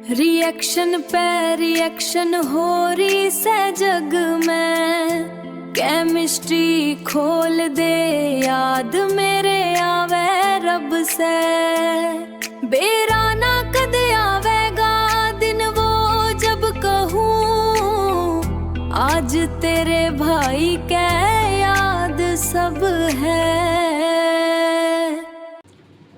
Reaction पे reaction हो रही से जग में, केमिस्ट्री खोल दे याद मेरे आवे रब से। बेरा ना कद आवेगा दिन वो जब कहूँ आज तेरे भाई के याद सब है।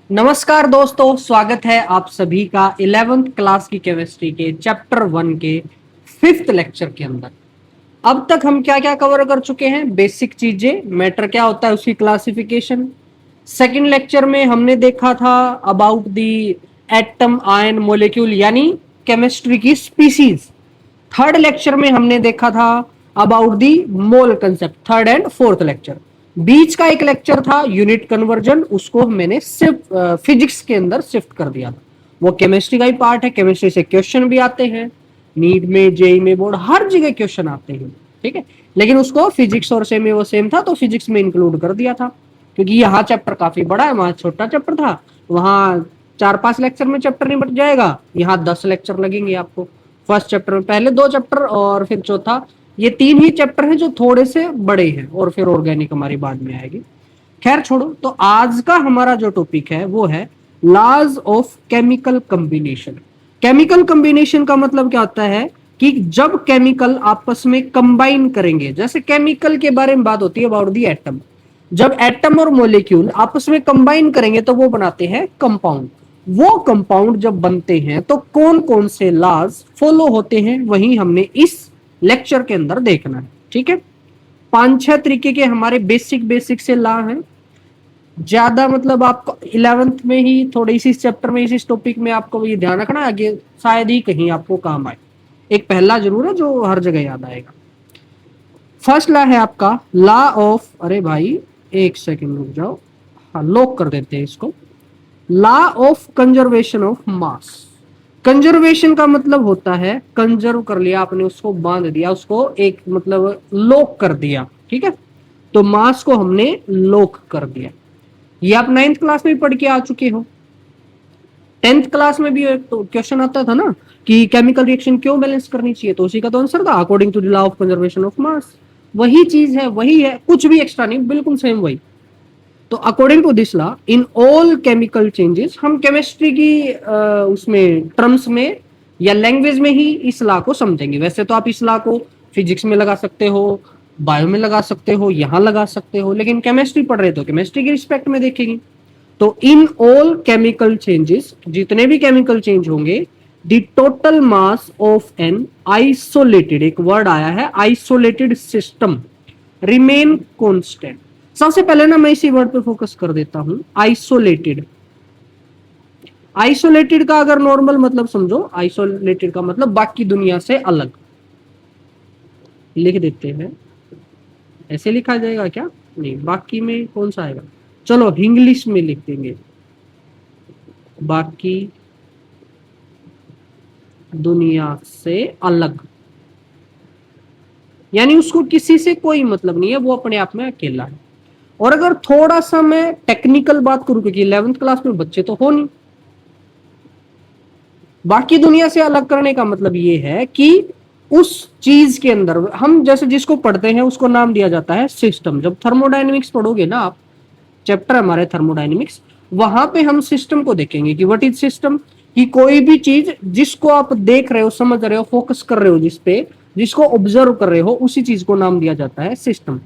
नमस्कार दोस्तों, स्वागत है आप सभी का 11th क्लास की केमिस्ट्री के चैप्टर 1 के 5th लेक्चर के अंदर। अब तक हम क्या क्या कवर कर चुके हैं? बेसिक चीजें, मैटर क्या होता है उसकी क्लासिफिकेशन। सेकंड लेक्चर में हमने देखा था about the atom, ion, molecule यानी केमिस्ट्री की स्पीसीज। थर्ड लेक्चर में हमने देखा था about the mole concept, third and fourth lecture. बीच का एक लेक्चर था यूनिट कन्वर्जन, उसको मैंने सिर्फ फिजिक्स के अंदर शिफ्ट कर दिया था। वो केमिस्ट्री का ही पार्ट है, केमिस्ट्री से क्वेश्चन भी आते हैं, नीट में, जेई में, बोर्ड हर जगह क्वेश्चन आते हैं, ठीक है। लेकिन उसको फिजिक्स और सेम में वो सेम था तो फिजिक्स में इंक्लूड कर दिया था, क्योंकि यहाँ चैप्टर काफी बड़ा है, वहां छोटा चैप्टर था, वहां 4-5 लेक्चर में चैप्टर निपट जाएगा, यहाँ 10 लेक्चर लगेंगे आपको। फर्स्ट चैप्टर में पहले 2 चैप्टर और फिर चौथा, ये 3 ही चैप्टर हैं जो थोड़े से बड़े हैं, और फिर ऑर्गेनिक हमारी बाद में आएगी। खैर छोड़ो, तो आज का हमारा जो टॉपिक है वो है laws of chemical combination. Chemical combination का मतलब क्या होता है कि जब केमिकल आपस में कंबाइन करेंगे, जैसे केमिकल के बारे में बात होती है अबाउट दी एटम, जब एटम और मॉलिक्यूल आपस में कंबाइन करेंगे तो वो बनाते हैं कंपाउंड। वो कंपाउंड जब बनते हैं तो कौन कौन से लॉज फॉलो होते हैं वही हमने इस लेक्चर के अंदर देखना है, ठीक है। 5-6 तरीके के हमारे बेसिक से लॉ हैं। ज्यादा मतलब आपको 11th में ही थोड़ी सी चैप्टर में इस टॉपिक में आपको ये ध्यान रखना है, आगे शायद ही कहीं आपको काम आए। एक पहला जरूर है जो हर जगह याद आएगा। फर्स्ट लॉ है आपका लॉ ऑफ, अरे भाई एक सेकेंड रुक जाओ, हाँ लॉक कर देते हैं इसको। Law of conservation of mass. Conservation का मतलब होता है कंजर्व कर लिया आपने, उसको बांध दिया, उसको एक मतलब लॉक कर दिया, ठीक है। तो मास को हमने लॉक कर दिया। ये आप 9th क्लास में पढ़ के आ चुके हो। 10th क्लास में भी एक तो क्वेश्चन आता था ना कि केमिकल रिएक्शन क्यों बैलेंस करनी चाहिए, तो उसी का तो आंसर था according to the law of conservation of mass. वही चीज है, वही है, कुछ भी एक्स्ट्रा नहीं, बिल्कुल सेम वही। तो according to this law in all chemical changes, हम केमिस्ट्री की उसमें टर्म्स में या लैंग्वेज में ही इस लॉ को समझेंगे। वैसे तो आप इस लॉ को फिजिक्स में लगा सकते हो, बायो में लगा सकते हो, यहां लगा सकते हो, लेकिन केमिस्ट्री पढ़ रहे तो केमिस्ट्री के रिस्पेक्ट में देखेंगे। तो इन ऑल केमिकल चेंजेस, जितने भी केमिकल चेंज होंगे, the total mass of an isolated, एक वर्ड आया है आइसोलेटेड सिस्टम, रिमेन कॉन्स्टेंट। सबसे पहले ना मैं इसी वर्ड पे फोकस कर देता हूं, आइसोलेटेड। आइसोलेटेड का अगर नॉर्मल मतलब समझो, आइसोलेटेड का मतलब बाकी दुनिया से अलग। लिख देते हैं, ऐसे लिखा जाएगा क्या? नहीं, बाकी में कौन सा आएगा, चलो इंग्लिश में लिख देंगे, बाकी दुनिया से अलग। यानी उसको किसी से कोई मतलब नहीं है, वो अपने आप में अकेला है। और अगर थोड़ा सा मैं टेक्निकल बात करूं, क्योंकि 11th क्लास में बच्चे तो हो नहीं, बाकी दुनिया से अलग करने का मतलब ये है कि उस चीज के अंदर हम जैसे जिसको पढ़ते हैं उसको नाम दिया जाता है सिस्टम। जब थर्मोडायनेमिक्स पढ़ोगे ना आप, चैप्टर हमारे थर्मोडायनेमिक्स, वहां पे हम सिस्टम को देखेंगे कि व्हाट इज सिस्टम, कि कोई भी चीज जिसको आप देख रहे हो, समझ रहे हो, फोकस कर रहे हो, जिसपे जिसको ऑब्जर्व कर रहे हो, उसी चीज को नाम दिया जाता है सिस्टम।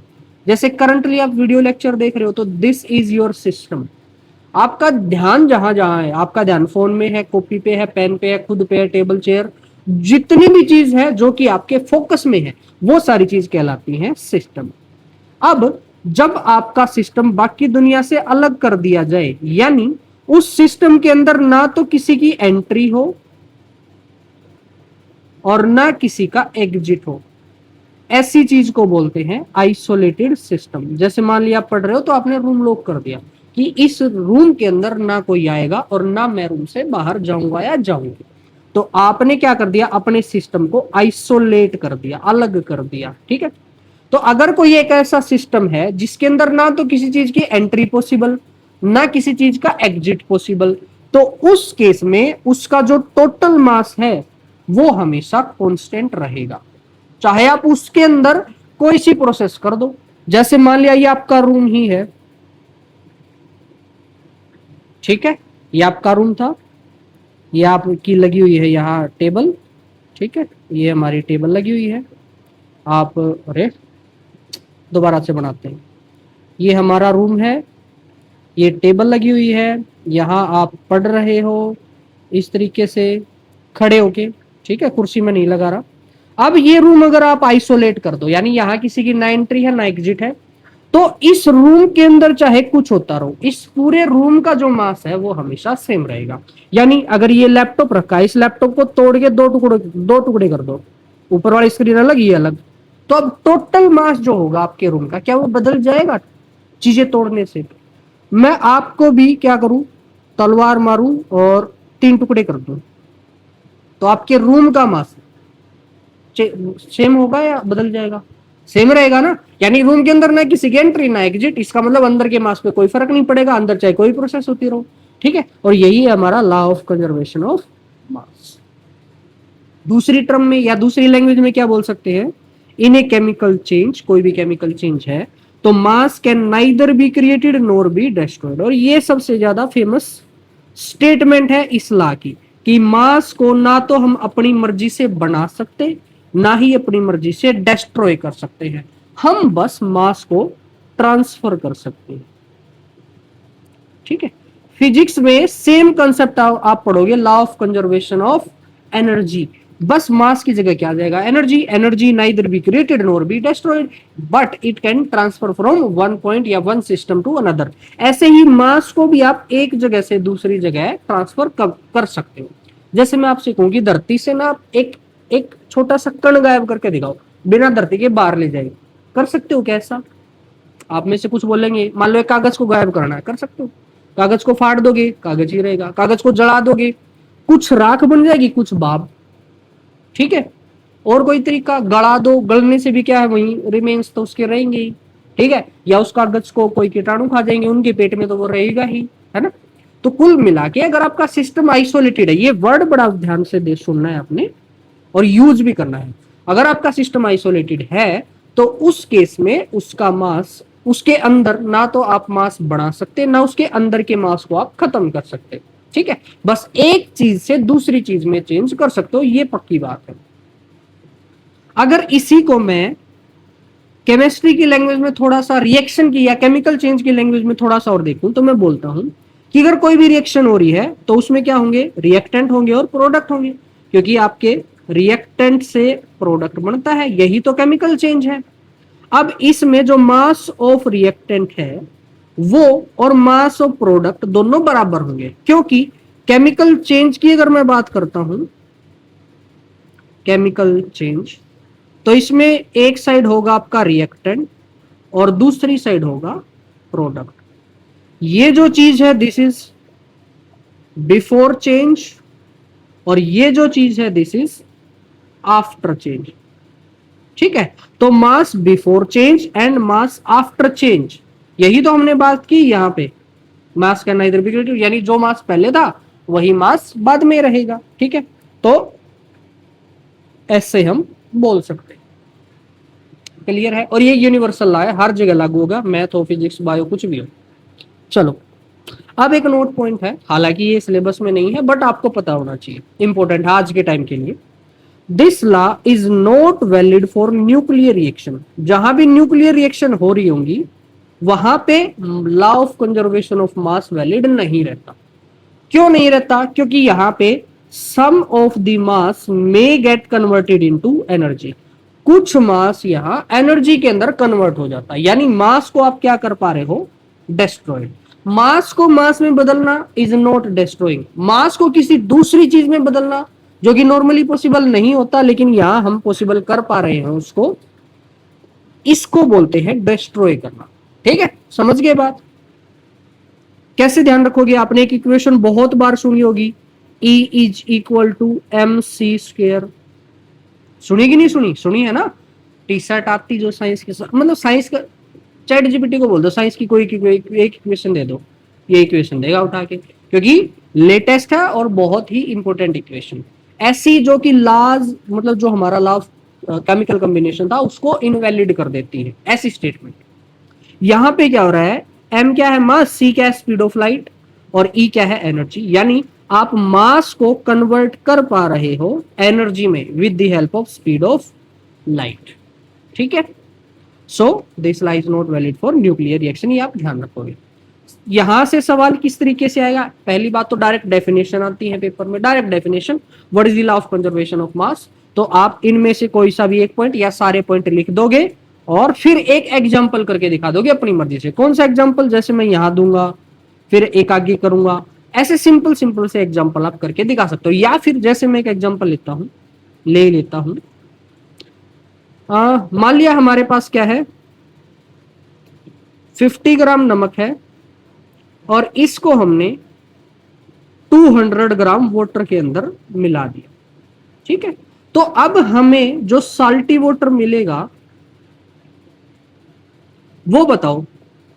जैसे करंटली आप वीडियो लेक्चर देख रहे हो तो दिस इज योर सिस्टम। आपका ध्यान जहां जहां है, आपका ध्यान फोन में है, कॉपी पे है, पेन पे है, खुद पे है, टेबल चेयर, जितनी भी चीज है जो कि आपके फोकस में है, वो सारी चीज कहलाती है सिस्टम। अब जब आपका सिस्टम बाकी दुनिया से अलग कर दिया जाए, यानी उस सिस्टम के अंदर ना तो किसी की एंट्री हो और ना किसी का एग्जिट हो, ऐसी चीज को बोलते हैं आइसोलेटेड सिस्टम। जैसे मान लिया आप पढ़ रहे हो तो आपने रूम लॉक कर दिया कि इस रूम के अंदर ना कोई आएगा और ना मैं रूम से बाहर जाऊंगा या जाऊंगी, तो आपने क्या कर दिया, अपने सिस्टम को आइसोलेट कर दिया, अलग कर दिया, ठीक है। तो अगर कोई एक ऐसा सिस्टम है जिसके अंदर ना तो किसी चीज की एंट्री पॉसिबल, ना किसी चीज का एग्जिट पॉसिबल, तो उस केस में उसका जो टोटल मास है वो हमेशा कांस्टेंट रहेगा, चाहे आप उसके अंदर कोई सी प्रोसेस कर दो। जैसे मान लिया ये आपका रूम ही है, ठीक है, ये आपका रूम था, ये आपकी लगी हुई है यहाँ टेबल, ठीक है, ये हमारी टेबल लगी हुई है। आप अरे दोबारा से बनाते हैं, ये हमारा रूम है, ये टेबल लगी हुई है, यहाँ आप पढ़ रहे हो इस तरीके से खड़े होके, ठीक है, कुर्सी में नहीं लगा रहा। अब ये रूम अगर आप आइसोलेट कर दो, यानी यहाँ किसी की ना एंट्री है ना एग्जिट है, तो इस रूम के अंदर चाहे कुछ होता रहो, इस पूरे रूम का जो मास है वो हमेशा सेम रहेगा। यानी अगर ये लैपटॉप रखा है, इस लैपटॉप को तोड़ के दो टुकड़े कर दो, ऊपर वाली स्क्रीन अलग, ये अलग, तो अब टोटल मास जो होगा आपके रूम का, क्या वो बदल जाएगा चीजें तोड़ने से? मैं आपको भी क्या करूं, तलवार मारूं और 3 टुकड़े कर दूं, तो आपके रूम का मास सेम होगा या बदल जाएगा? सेम रहेगा ना। यानी रूम के अंदर ना किसी की एंट्री ना एग्जिट, इसका मतलब अंदर के मास पे कोई फर्क नहीं पड़ेगा, अंदर चाहे कोई प्रोसेस होती रहो, ठीक है। और यही है हमारा लॉ ऑफ कंजर्वेशन ऑफ मास। दूसरी टर्म में या दूसरी लैंग्वेज में क्या बोल सकते हैं, इन ए केमिकल चेंज, कोई भी केमिकल चेंज है तो मास can neither be created nor be destroyed. और ये सबसे ज्यादा फेमस स्टेटमेंट है इस लॉ की, कि मास को ना तो हम अपनी मर्जी से बना सकते, ना ही अपनी मर्जी से डिस्ट्रॉय कर सकते हैं, हम बस मास को ट्रांसफर कर सकते हैं, ठीक है। फिजिक्स में सेम कंसेप्ट आप पढ़ोगे, law of conservation of energy. बस मास की जगह क्या आ जाएगा, energy. Energy neither be created nor be destroyed but it can transfer from one point या वन सिस्टम टू अनदर। ऐसे ही मास को भी आप एक जगह से दूसरी जगह ट्रांसफर कर सकते हो। जैसे मैं आपसे कहूँ कि धरती से ना आप एक छोटा सा कण गायब करके दिखाओ, बिना धरती के बाहर ले जाएगा, कर सकते हो कैसा? आप में से कुछ बोलेंगे, मान लो एक कागज को गायब करना है, कर सकते हो। कागज को फाड़ दोगे, कागज ही रहेगा। कागज को जला दोगे, कुछ राख बन जाएगी, कुछ भाप, ठीक है। और कोई तरीका, गला दो, गलने से भी क्या है, वही रिमेन्स तो उसके रहेंगे ही, ठीक है। या उस कागज को कोई कीटाणु खा जाएंगे, उनके पेट में तो वो रहेगा ही, है ना। तो कुल मिला के अगर आपका सिस्टम आइसोलेटेड है, ये वर्ड बड़ा ध्यान से दे सुनना है आपने और यूज भी करना है। अगर आपका सिस्टम आइसोलेटेड है तो उस केस में उसका मास, उसके अंदर ना तो आप मास बढ़ा सकते, ना उसके अंदर के मास को आप खत्म कर सकते, ठीक है। बस एक चीज से दूसरी चीज में चेंज कर सकते हो, ये पक्की बात है। अगर इसी को मैं केमिस्ट्री की लैंग्वेज में थोड़ा सा, रिएक्शन की या केमिकल चेंज की लैंग्वेज में थोड़ा सा और देखूं, तो मैं बोलता हूं कि अगर कोई भी रिएक्शन हो रही है तो उसमें क्या होंगे, रिएक्टेंट होंगे और प्रोडक्ट होंगे, क्योंकि आपके रिएक्टेंट से प्रोडक्ट बनता है, यही तो केमिकल चेंज है। अब इसमें जो मास ऑफ रिएक्टेंट है वो और मास ऑफ प्रोडक्ट दोनों बराबर होंगे, क्योंकि केमिकल चेंज की अगर मैं बात करता हूं, केमिकल चेंज, तो इसमें एक साइड होगा आपका रिएक्टेंट और दूसरी साइड होगा प्रोडक्ट। ये जो चीज है दिस इज बिफोर चेंज और ये जो चीज है दिस इज आफ्टर चेंज, ठीक है। तो mass before change and mass after change, यही तो हमने बात की यहां पे। मास का नाइदर बी क्रिएटेड, यानी जो मास पहले था वही मास बाद में रहेगा, ठीक है। तो ऐसे हम बोल सकते हैं, क्लियर है। और ये यूनिवर्सल लॉ है, हर जगह लागू होगा, मैथ हो, फिजिक्स, बायो, कुछ भी हो। चलो अब एक नोट पॉइंट है, हालांकि ये सिलेबस में नहीं है बट आपको पता होना चाहिए, इंपॉर्टेंट है आज के टाइम के लिए। This law is not valid for nuclear reaction. जहां भी न्यूक्लियर रिएक्शन हो रही होंगी वहां पे law of conservation of mass valid नहीं रहता। क्यों नहीं रहता? क्योंकि यहां पे sum of the mass may get converted into energy. कुछ मास यहां एनर्जी के अंदर कन्वर्ट हो जाता है, यानी मास को आप क्या कर पा रहे हो, डिस्ट्रॉय। मास को मास में बदलना इज नॉट डिस्ट्रॉइंग। मास को किसी दूसरी चीज में बदलना, जो कि नॉर्मली पॉसिबल नहीं होता, लेकिन यहां हम पॉसिबल कर पा रहे हैं उसको, इसको बोलते हैं डिस्ट्रॉय करना, ठीक है। समझ गए बात? कैसे ध्यान रखोगे? आपने एक इक्वेशन बहुत बार सुनी होगी, E is equal to mc²। सुनी कि नहीं सुनी? सुनी है ना। टी सेट आती जो साइंस के, मतलब साइंस का, चैट जीपीटी को बोल दो साइंस की कोई एक इक्वेशन दे दो, ये इक्वेशन देगा उठा के, क्योंकि लेटेस्ट है और बहुत ही इंपॉर्टेंट इक्वेशन, ऐसी जो कि लॉज मतलब जो हमारा लॉ केमिकल कॉम्बिनेशन था उसको इनवैलिड कर देती है, ऐसी स्टेटमेंट। यहां पे क्या हो रहा है, m क्या है मास, c क्या है स्पीड ऑफ लाइट और e क्या है एनर्जी, यानी आप मास को कन्वर्ट कर पा रहे हो एनर्जी में with the help of speed of light. ठीक है, so this law is not valid for nuclear reaction, ये आप ध्यान रखोगे। यहां से सवाल किस तरीके से आएगा, पहली बात तो डायरेक्ट डेफिनेशन आती है पेपर में, direct definition what is the law of conservation of मास। तो आप इनमें से कोई सा भी एक पॉइंट या सारे पॉइंट लिख दोगे और फिर एक एग्जाम्पल करके दिखा दोगे अपनी मर्जी से। कौन सा एग्जाम्पल, जैसे मैं यहां दूंगा फिर एक आगे करूंगा, ऐसे सिंपल सिंपल से एग्जाम्पल आप करके दिखा सकते हो। या फिर जैसे मैं एक एग्जाम्पल ले लेता हूं, मान लिया हमारे पास क्या है 50 ग्राम नमक है और इसको हमने 200 ग्राम वाटर के अंदर मिला दिया। ठीक है, तो अब हमें जो साल्टी वाटर मिलेगा वो बताओ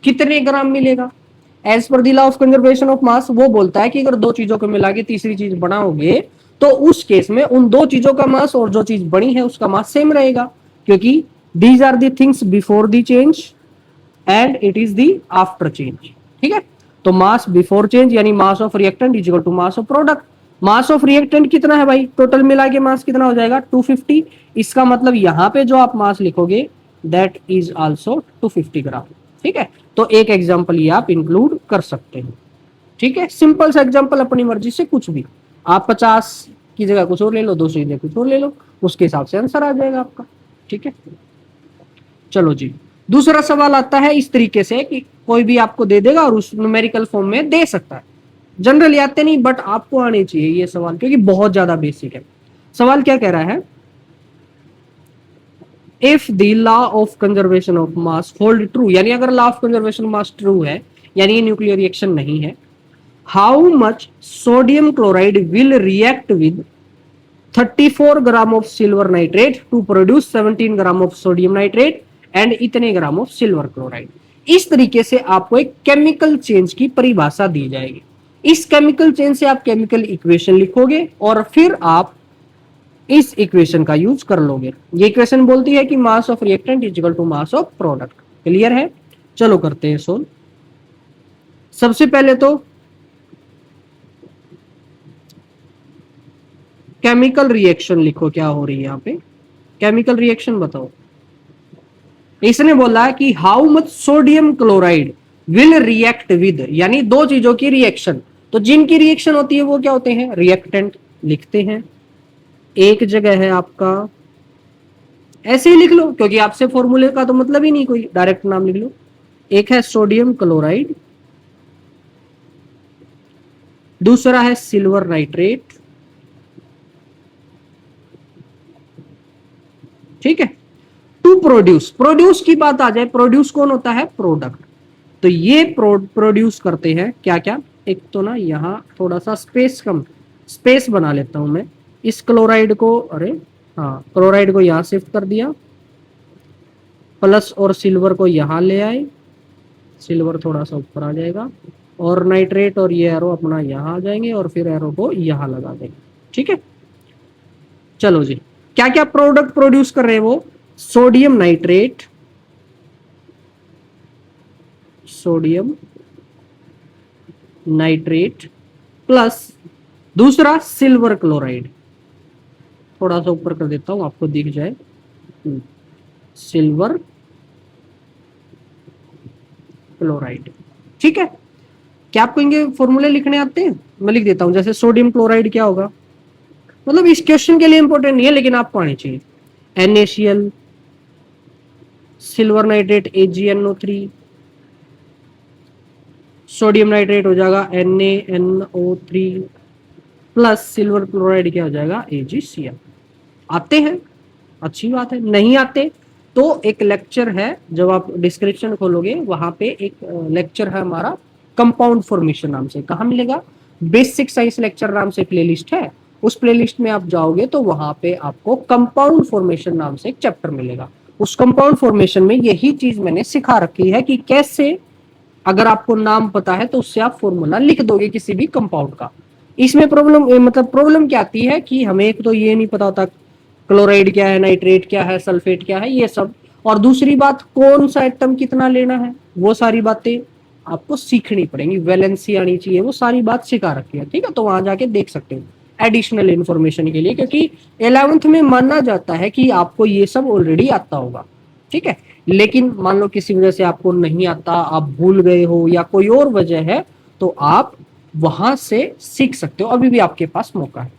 कितने ग्राम मिलेगा। As per the law of conservation of mass वो बोलता है कि अगर दो चीजों को मिला के तीसरी चीज बनाओगे तो उस केस में उन दो चीजों का मास और जो चीज बनी है उसका मास सेम रहेगा, क्योंकि these are the things before the change and it is the after change. ठीक है, तो मास बिफोर चेंज यानी mass of reactant is equal to mass of product. Mass of reactant कितना है भाई, टोटल मिला के मास कितना हो जाएगा 250। इसका मतलब यहां पे जो आप मास लिखोगे दैट इज आल्सो 250 ग्राम। ठीक है, तो एक एग्जांपल ये आप इंक्लूड कर सकते हैं। ठीक है, सिंपल सा एग्जांपल, अपनी मर्जी से कुछ भी, आप 50 की जगह कुछ और ले लो, 200 की जगह कुछ और ले लो, उसके हिसाब से आंसर आ जाएगा आपका। ठीक है, चलो जी, दूसरा सवाल आता है इस तरीके से कि कोई भी आपको दे देगा और उस न्यूमेरिकल फॉर्म में दे सकता है। जनरली आते नहीं बट आपको आने चाहिए ये सवाल, क्योंकि बहुत ज्यादा बेसिक है। सवाल क्या कह रहा है, if the law of conservation of mass hold true, यानी अगर law of conservation mass true है यानी ये न्यूक्लियर रिएक्शन नहीं है, how much sodium chloride will react with 34 gram of silver nitrate to produce 17 gram of sodium nitrate and इतने gram of silver chloride. इस तरीके से आपको एक केमिकल चेंज की परिभाषा दी जाएगी। इस केमिकल चेंज से आप केमिकल इक्वेशन लिखोगे और फिर आप इस इक्वेशन का यूज कर लोगे। ये इक्वेशन बोलती है कि mass of reactant is equal to mass of product. Clear है, चलो करते हैं सोल्व। सबसे पहले तो केमिकल रिएक्शन लिखो, क्या हो रही है यहाँ पे, केमिकल रिएक्शन बताओ। इसने बोला कि how much sodium chloride will react with, यानी दो चीजों की रिएक्शन, तो जिनकी रिएक्शन होती है वो क्या होते हैं, रिएक्टेंट लिखते हैं। एक जगह है आपका, ऐसे ही लिख लो क्योंकि आपसे फॉर्मूले का तो मतलब ही नहीं, कोई डायरेक्ट नाम लिख लो। एक है सोडियम क्लोराइड, दूसरा है सिल्वर नाइट्रेट। ठीक है, टू प्रोड्यूस की बात आ जाए, प्रोड्यूस कौन होता है, प्रोडक्ट। तो ये प्रोड्यूस करते हैं क्या क्या, एक तो ना यहां थोड़ा सा स्पेस बना लेता हूं मैं, इस क्लोराइड को, अरे हाँ, क्लोराइड को यहां शिफ्ट कर दिया, प्लस और सिल्वर को यहां ले आए, सिल्वर थोड़ा सा ऊपर आ जाएगा और नाइट्रेट और ये एरो अपना यहां आ जाएंगे और फिर एरो को यहां लगा देंगे। ठीक है, चलो जी, क्या क्या प्रोडक्ट प्रोड्यूस कर रहे हैं वो, sodium nitrate, sodium nitrate plus दूसरा सिल्वर क्लोराइड, थोड़ा सा ऊपर कर देता हूं आपको दिख जाए, सिल्वर क्लोराइड। ठीक है, क्या आपको इनके फॉर्मूले लिखने आते हैं, मैं लिख देता हूं। जैसे सोडियम क्लोराइड क्या होगा, मतलब इस क्वेश्चन के लिए इंपॉर्टेंट नहीं है लेकिन आपको आनी चाहिए, NaCl, silver nitrate AgNO3, sodium nitrate हो जाएगा NaNO3 प्लस सिल्वर क्लोराइड क्या हो जाएगा AgCl। आते हैं, अच्छी बात है, नहीं आते तो एक लेक्चर है, जब आप डिस्क्रिप्शन खोलोगे वहां पे एक लेक्चर है हमारा कंपाउंड फॉर्मेशन नाम से, कहाँ मिलेगा, बेसिक साइंस लेक्चर नाम से प्लेलिस्ट है, उस प्लेलिस्ट में आप जाओगे तो वहां पे आपको कंपाउंड फॉर्मेशन नाम से एक चैप्टर मिलेगा। उस कंपाउंड फॉर्मेशन में यही चीज मैंने सिखा रखी है कि कैसे अगर आपको नाम पता है तो उससे आप फॉर्मूला लिख दोगे किसी भी कंपाउंड का। इसमें प्रॉब्लम मतलब प्रॉब्लम क्या आती है कि हमें एक तो ये नहीं पता होता क्लोराइड क्या है, नाइट्रेट क्या है, सल्फेट क्या है, ये सब। और दूसरी बात कौन सा एटम कितना लेना है, वो सारी बातें आपको सीखनी पड़ेंगी, वैलेंसी आनी चाहिए, वो सारी बात सिखा रखी है। ठीक है, तो वहां जाके देख सकते हो एडिशनल इन्फॉर्मेशन के लिए, क्योंकि 11th में माना जाता है कि आपको ये सब ऑलरेडी आता होगा। ठीक है, लेकिन मान लो किसी वजह से आपको नहीं आता, आप भूल गए हो या कोई और वजह है, तो आप वहां से सीख सकते हो, अभी भी आपके पास मौका है।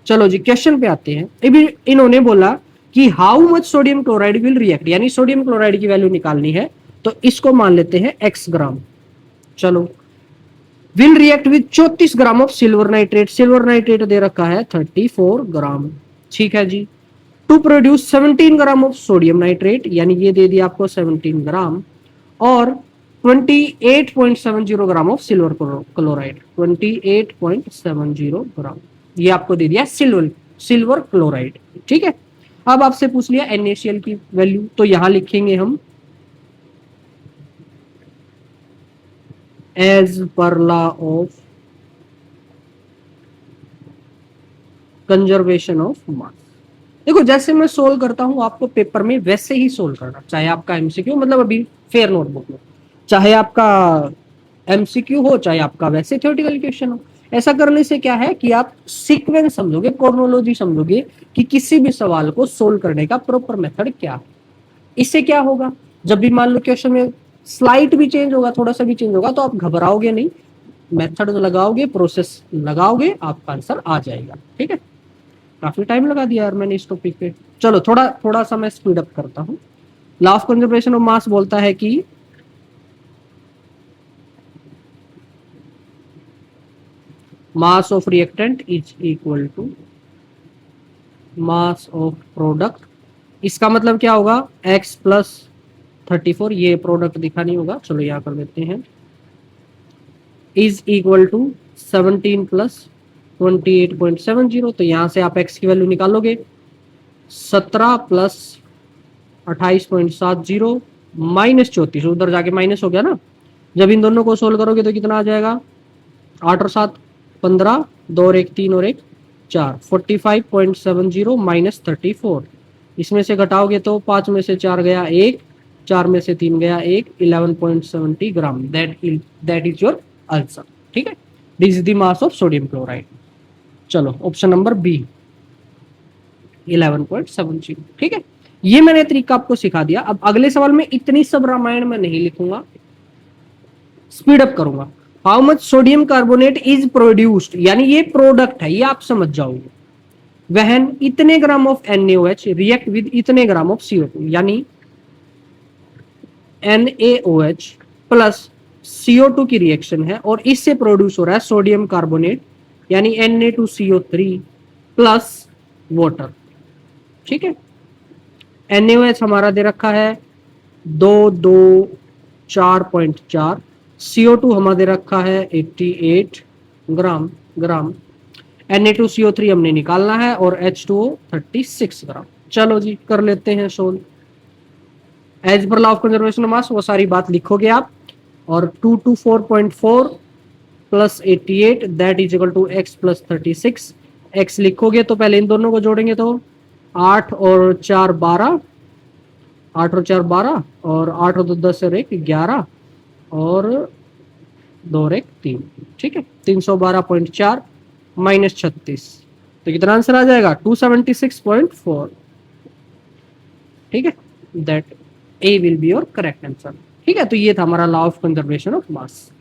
चलो जी क्वेश्चन पे आते हैं। अभी इन्होंने बोला कि how much sodium chloride will react, यानी सोडियम क्लोराइड की वैल्यू निकालनी है, तो इसको मान लेते हैं x ग्राम। चलो, will react with 34 gram of silver nitrate, silver nitrate दे रखा है 34 ग्राम। ठीक है जी, to produce 17 gram of sodium nitrate, यानी ये दे दिया आपको 17 ग्राम, और 28.70 gram of silver chloride, 28.70 gram, ये आपको दे दिया सिल्वर क्लोराइड। ठीक है, अब आपसे पूछ लिया NaCl की वैल्यू, तो यहां लिखेंगे हम as per law of conservation of mass. देखो जैसे मैं सोल्व करता हूं आपको पेपर में वैसे ही सोल्व करना, चाहे आपका एमसीक्यू मतलब अभी फेयर नोटबुक में, चाहे आपका एमसीक्यू हो, चाहे आपका वैसे थ्योरेटिकल क्वेश्चन हो। ऐसा करने से क्या है कि आप सीक्वेंस समझोगे, क्रोनोलॉजी समझोगे कि किसी भी सवाल को सोल्व करने का प्रॉपर मेथड क्या है। इससे क्या होगा, जब भी मान लो क्वेश्चन में स्लाइट भी चेंज होगा, थोड़ा सा भी चेंज होगा, तो आप घबराओगे नहीं, मेथड लगाओगे, प्रोसेस लगाओगे, आपका आंसर आ जाएगा। ठीक है, काफी टाइम लगा दिया यार मैंने इस टॉपिक पे। चलो थोड़ा थोड़ा सा मैं स्पीड अप करता हूँ। Law of conservation of mass बोलता है कि mass of reactant is equal to mass of product. इसका मतलब क्या होगा, x प्लस 34, ये प्रोडक्ट दिखा नहीं होगा, चलो यहाँ कर देते हैं, इज इक्वल टू 17 प्लस 28.70। तो यहां से आप x की वैल्यू निकालोगे, 17 प्लस 28.70 माइनस 34, उधर जाके माइनस हो गया ना। जब इन दोनों को सोल्व करोगे तो कितना आ जाएगा, 8 और 7 15, 2 और 1 3 और 1 4, 45.70 माइनस 34। इसमें से घटाओगे तो 5 में से 4 गया 1, 4 में से 3 गया 1, 11.70 gram. That is your answer. ठीक है, this is the mass of sodium chloride. चलो ऑप्शन नंबर बी 11.70। ठीक है, ये मैंने तरीका आपको सिखा दिया। अब अगले सवाल में इतनी सब रामायण में नहीं लिखूंगा, स्पीड अप करूंगा। How much sodium carbonate is produced, यानी ये प्रोडक्ट है, ये आप समझ जाओगे। वहन इतने gram of NaOH react with इतने ग्राम ऑफ CO2, यानी NaOH प्लस CO2 की रिएक्शन है और इससे प्रोड्यूस हो रहा है सोडियम कार्बोनेट, यानी Na2CO3 प्लस वाटर। ठीक है, NaOH हमारा दे रखा है 224.4, CO2 हमारा दे रखा है 88 ग्राम। Na2CO3 हमने निकालना है और H2O 36 ग्राम। चलो जी कर लेते हैं solve. As per law of conservation of mass वो सारी बात लिखोगे आप, और 224.4 plus 88 that is equal to x plus 36। x लिखोगे तो पहले इन दोनों को जोड़ेंगे तो 8 और 4 12, 8 और 4 12, और 8 और 2 10 और 1 11, और 2 और 1 3। ठीक है, 312.4 माइनस 36, तो कितना आंसर आ जाएगा, 276.4। ठीक है, that A will be your correct answer. ठीक है, तो ये था हमारा लॉ ऑफ कंजर्वेशन ऑफ मास।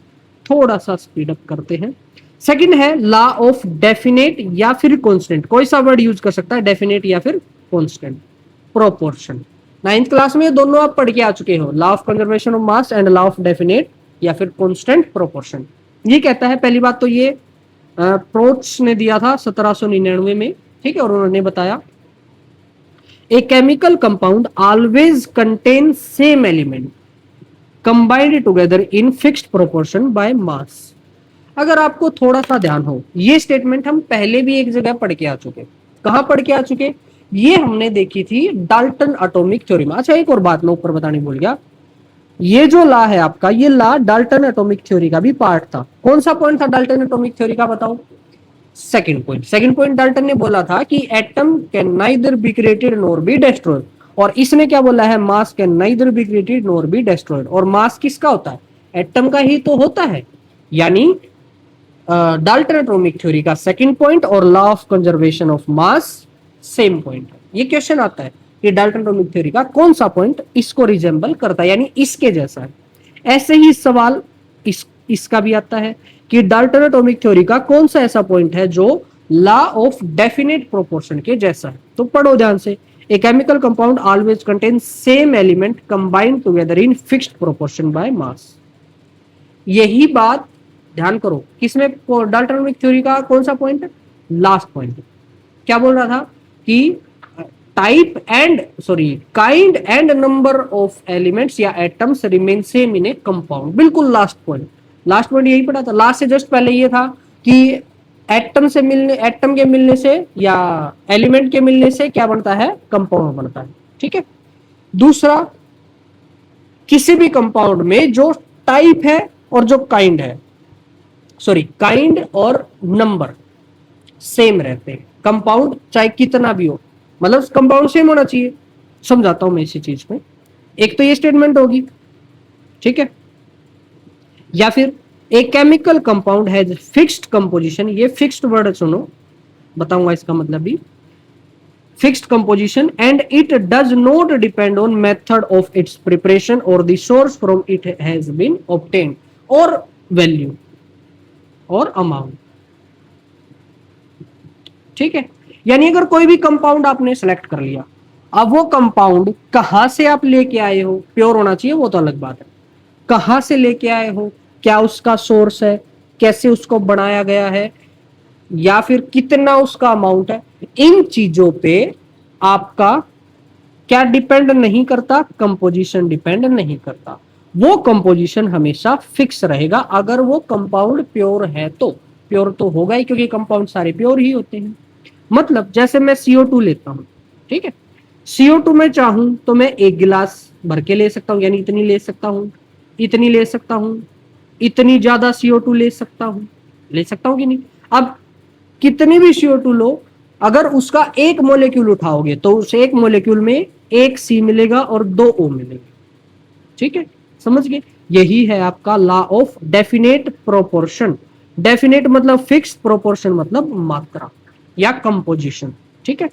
थोड़ा सा स्पीड अप करते हैं। सेकंड है लॉ ऑफ डेफिनेट या फिर कांस्टेंट, कोई सा वर्ड यूज कर सकता है, डेफिनेट या फिर कांस्टेंट। प्रोपोर्शन 9th क्लास में दोनों आप पढ़ के आ चुके हो, law of conservation of mass and law of definite या फिर कांस्टेंट प्रोपोर्शन। ये कहता है, पहली बात तो ये प्रोट्स ने दिया था 1799 में। ठीक है, और उन्होंने बताया a chemical compound always contain same element combined together in fixed proportion by mass. अगर आपको थोड़ा सा ध्यान हो, ये स्टेटमेंट हम पहले भी एक जगह पढ़ के आ चुके। कहां पढ़ के आ चुके, ये हमने देखी थी डाल्टन एटॉमिक थ्योरी में। अच्छा एक और बात मैं ऊपर बताने भूल गया, ये जो लॉ है आपका, ये लॉ डाल्टन एटॉमिक थ्योरी का भी पार्ट था। कौन सा पॉइंट था डाल्टन एटॉमिक थ्योरी का, बताओ। सेकंड पॉइंट डाल्टन ने बोला था कि atom can neither be created nor be destroyed, और इसने क्या बोला है, मास can neither be created nor be destroyed. और मास किसका होता है, एटम का ही तो होता है। यानी डाल्टन एटॉमिक थ्योरी का सेकंड पॉइंट और law of conservation of mass same point है। ये क्वेश्चन आता है कि डाल्टन एटॉमिक थ्योरी का कौन सा पॉइंट इसको रिजेंबल करता है, यानी इसके जैसा है। ऐसे ही सवाल इसका भी आता है कि डाल्टन एटॉमिक थ्योरी का कौन सा ऐसा पॉइंट है जो लॉ ऑफ डेफिनेट प्रोपोर्शन के जैसा है। तो पढ़ो ध्यान से, a chemical compound always contain same element combined together in fixed proportion by mass. यही बात ध्यान करो, किसमें, डाल्टन एटॉमिक थ्योरी का कौन सा पॉइंट है, लास्ट पॉइंट। क्या बोल रहा था कि kind and number of elements या atoms remain same in a compound. बिल्कुल लास्ट पॉइंट यही पढ़ा था। लास्ट से जस्ट पहले ये था कि एटम के मिलने से या एलिमेंट के मिलने से क्या बनता है, कंपाउंड बनता है। ठीक है। दूसरा, किसी भी कंपाउंड में जो टाइप है और जो काइंड है, काइंड और नंबर सेम रहते हैं। कंपाउंड चाहे कितना भी हो, मतलब कंपाउंड सेम होना चाहिए। समझाता हूं मैं इसी चीज में। एक तो ये स्टेटमेंट होगी, ठीक है। या फिर एक chemical compound has fixed composition, ये फिक्स्ड वर्ड सुनो, बताऊंगा इसका मतलब भी। Fixed composition and it does not depend on method of its preparation और the source from it has been obtained, और वैल्यू और अमाउंट। ठीक है। यानी अगर कोई भी कंपाउंड आपने सेलेक्ट कर लिया, अब वो कंपाउंड कहां से आप लेके आए हो, प्योर होना चाहिए वो तो अलग बात है, कहां से लेके आए हो, क्या उसका सोर्स है, कैसे उसको बनाया गया है, या फिर कितना उसका अमाउंट है, इन चीजों पे आपका क्या डिपेंड नहीं करता, कंपोजिशन डिपेंड नहीं करता। वो कंपोजिशन हमेशा फिक्स रहेगा अगर वो कंपाउंड प्योर है तो। प्योर तो होगा ही क्योंकि कंपाउंड सारे प्योर ही होते हैं। मतलब जैसे मैं CO2 लेता हूं, ठीक है, CO2 में चाहूं तो मैं एक गिलास भर के ले सकता हूं, यानी इतनी ले सकता हूं, इतनी ले सकता हूं, इतनी ज्यादा CO2 ले सकता हूं कि नहीं। अब कितनी भी CO2 लो, अगर उसका एक मोलेक्यूल उठाओगे तो उस एक मोलेक्यूल में एक C मिलेगा और 2 O मिलेंगे। ठीक है, समझ गए। यही है आपका law of definite proportion. Definite मतलब फिक्स, प्रोपोर्शन मतलब मात्रा या कंपोजिशन। ठीक है।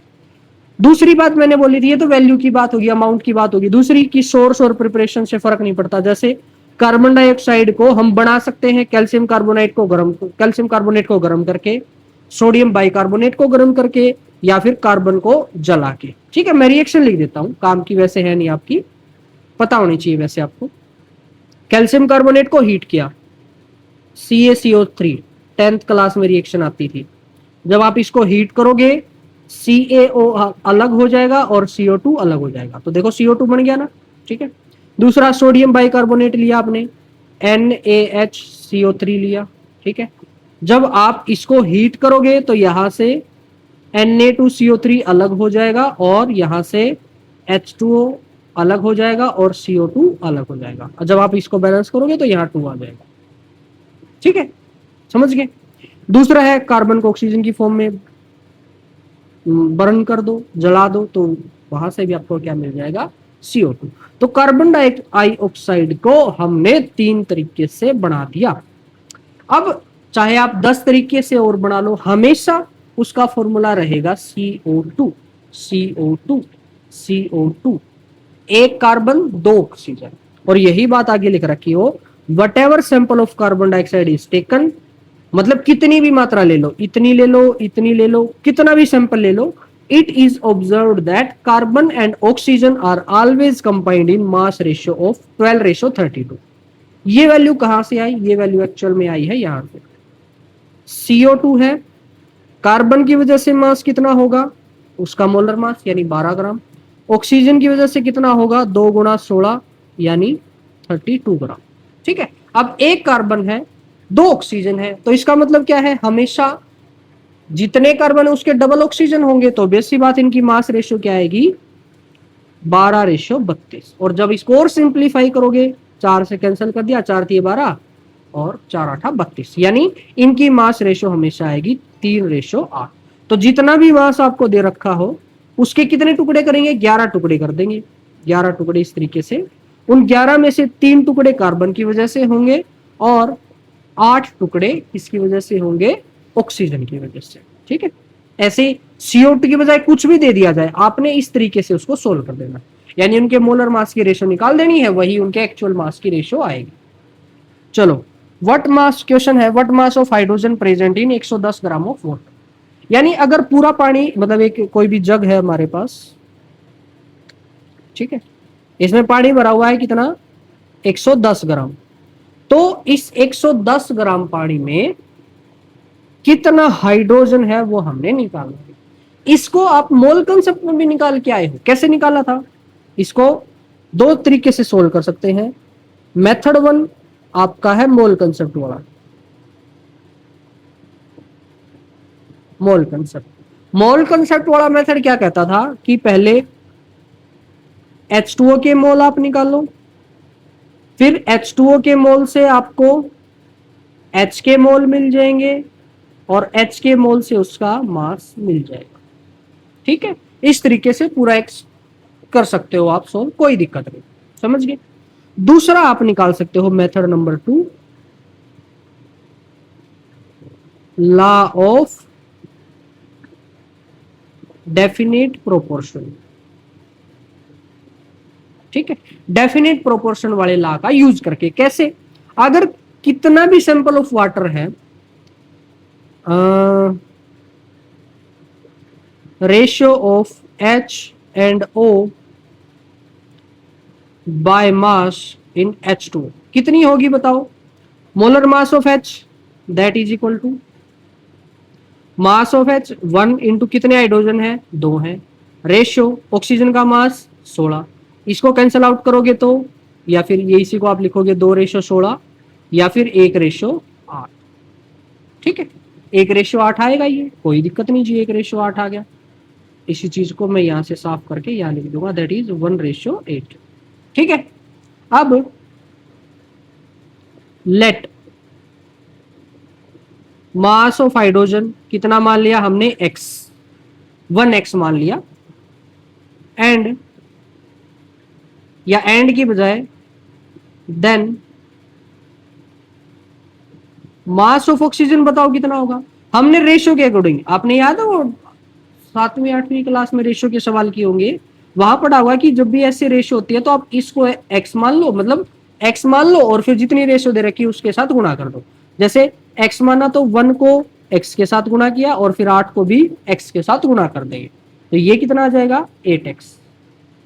दूसरी बात मैंने बोली थी, ये तो वैल्यू की बात होगी, अमाउंट की बात होगी। दूसरी की सोर्स और प्रिपरेशन से फर्क नहीं पड़ता। जैसे कार्बन डाइऑक्साइड को हम बना सकते हैं कैल्शियम कार्बोनेट को गर्म करके, सोडियम बाइकार्बोनेट को गर्म करके, या फिर कार्बन को जला के। ठीक है, मैं रिएक्शन लिख देता हूं, काम की वैसे है नहीं, आपकी पता होनी चाहिए वैसे आपको। कैल्शियम कार्बोनेट को हीट किया, CaCO3, 10th क्लास में रिएक्शन आती थी। जब आप इसको हीट करोगे CaO अलग हो जाएगा और CO2 अलग हो जाएगा, तो देखो CO2 बन गया ना। ठीक है। दूसरा, सोडियम बाइकार्बोनेट लिया आपने, NaHCO3 लिया। ठीक है। जब आप इसको हीट करोगे तो यहां से Na2CO3 अलग हो जाएगा और यहां से H2O अलग हो जाएगा और CO2 अलग हो जाएगा। और जब आप इसको बैलेंस करोगे तो यहाँ 2 आ जाएगा। ठीक है, समझ गए। दूसरा है कार्बन को ऑक्सीजन की फॉर्म में बर्न कर दो, जला दो, तो वहां से भी आपको क्या मिल जाएगा, CO2। तो कार्बन डाइऑक्साइड को हमने 3 तरीके से बना दिया। अब चाहे आप 10 तरीके से और बना लो, हमेशा उसका फॉर्मूला रहेगा CO2। एक कार्बन 2 ऑक्सीजन। और यही बात आगे लिख रखी हो, what ever sample of carbon dioxide is taken, मतलब कितनी भी मात्रा ले लो, इतनी ले लो, इतनी ले लो, कितना भी सैंपल ले लो, it is observed that carbon and oxygen are always combined in mass ratio of 12:32। ये वैल्यू कहां से आई, ये वैल्यू एक्चुअल में आई है यहां से। CO2 है, कार्बन की वजह से मास कितना होगा, उसका मोलर मास यानी 12 ग्राम। ऑक्सीजन की वजह से कितना होगा, 2 × 16 यानी 32 ग्राम। ठीक है। अब एक कार्बन है, 2 ऑक्सीजन है, तो इसका मतलब क्या है, हमेशा जितने कार्बन है उसके डबल ऑक्सीजन होंगे, तो बेसिक बात इनकी मास रेशियो क्या आएगी, 12:32। और जब इसको और सिंप्लीफाई करोगे, 4 से कैंसिल कर दिया, 4 × 3 = 12 और 4 × 8 = 32, यानी इनकी मास रेशियो हमेशा आएगी 3:8। तो जितना भी मास आपको दे रखा हो उसके कितने टुकड़े करेंगे, 11 टुकड़े कर देंगे। 11 टुकड़े इस तरीके से, उन 11 में से 3 टुकड़े कार्बन की वजह से होंगे और 8 टुकड़े किसकी वजह से होंगे, ऑक्सीजन की वजह से। ठीक है, ऐसे CO2 की बजाय कुछ भी दे दिया जाए, आपने इस तरीके से उसको सोल्व कर देना, यानी उनके मोलर मास की रेशो निकाल देनी है, वही उनके एक्चुअल मास की रेशो आएगी। चलो, व्हाट मास क्वेश्चन है, what mass of hydrogen present in 110 gram of water. यानी अगर पूरा पानी, मतलब एक कोई भी जग है हमारे पास, ठीक है, इसमें पानी भरा हुआ है कितना, 110 ग्राम। तो इस 110 ग्राम पानी में कितना हाइड्रोजन है वो हमने निकालना है। इसको आप मोल कंसेप्ट में भी निकाल के आए हो, कैसे निकाला था, इसको 2 तरीके से सोल्व कर सकते हैं। मेथड 1 आपका है मोल कंसेप्ट वाला, मोल कंसेप्ट वाला मेथड क्या कहता था कि पहले H2O के मोल आप निकालो, फिर H2O के मोल से आपको H के मोल मिल जाएंगे और H के मोल से उसका मास मिल जाएगा। ठीक है, इस तरीके से पूरा एक कर सकते हो आप सोल्व, कोई दिक्कत नहीं, समझ गए। दूसरा आप निकाल सकते हो method number 2, law of definite proportion. ठीक है, डेफिनेट प्रोपोर्शन वाले लॉ का यूज करके। कैसे, अगर कितना भी सैंपल ऑफ वाटर है, ratio of H and O by mass in H2O कितनी होगी बताओ, molar mass of H that is equal to mass of H 1 into कितने हाइड्रोजन है, 2 है, रेशियो ऑक्सीजन का मास 16। इसको कैंसिल आउट करोगे तो, या फिर ये इसी को आप लिखोगे 2:16 या फिर 1:8। ठीक है, 1:8 आएगा, ये कोई दिक्कत नहीं जी, 1:8 आ गया। इसी चीज को मैं यहां से साफ करके यहां लिख दूंगा, दैट इज 1:8। ठीक है, अब लेट मास ऑफ हाइड्रोजन कितना मान लिया हमने, x, 1x मान लिया, एंड या एंड की बजाय देन मास ऑफ ऑक्सीजन बताओ कितना होगा। हमने रेशियो के अकॉर्डिंग, आपने याद है वो 7वीं 8वीं क्लास में रेशियो के सवाल किए होंगे, वहां पढ़ा हुआ कि जब भी ऐसी रेशियो होती है तो आप इसको x मान लो, मतलब x मान लो और फिर जितनी रेशियो दे रखी है उसके साथ गुणा कर दो। जैसे x माना तो 1 को x के साथ गुणा किया और फिर 8 को भी x के साथ गुणा कर देंगे, तो ये कितना आ जाएगा, 8x।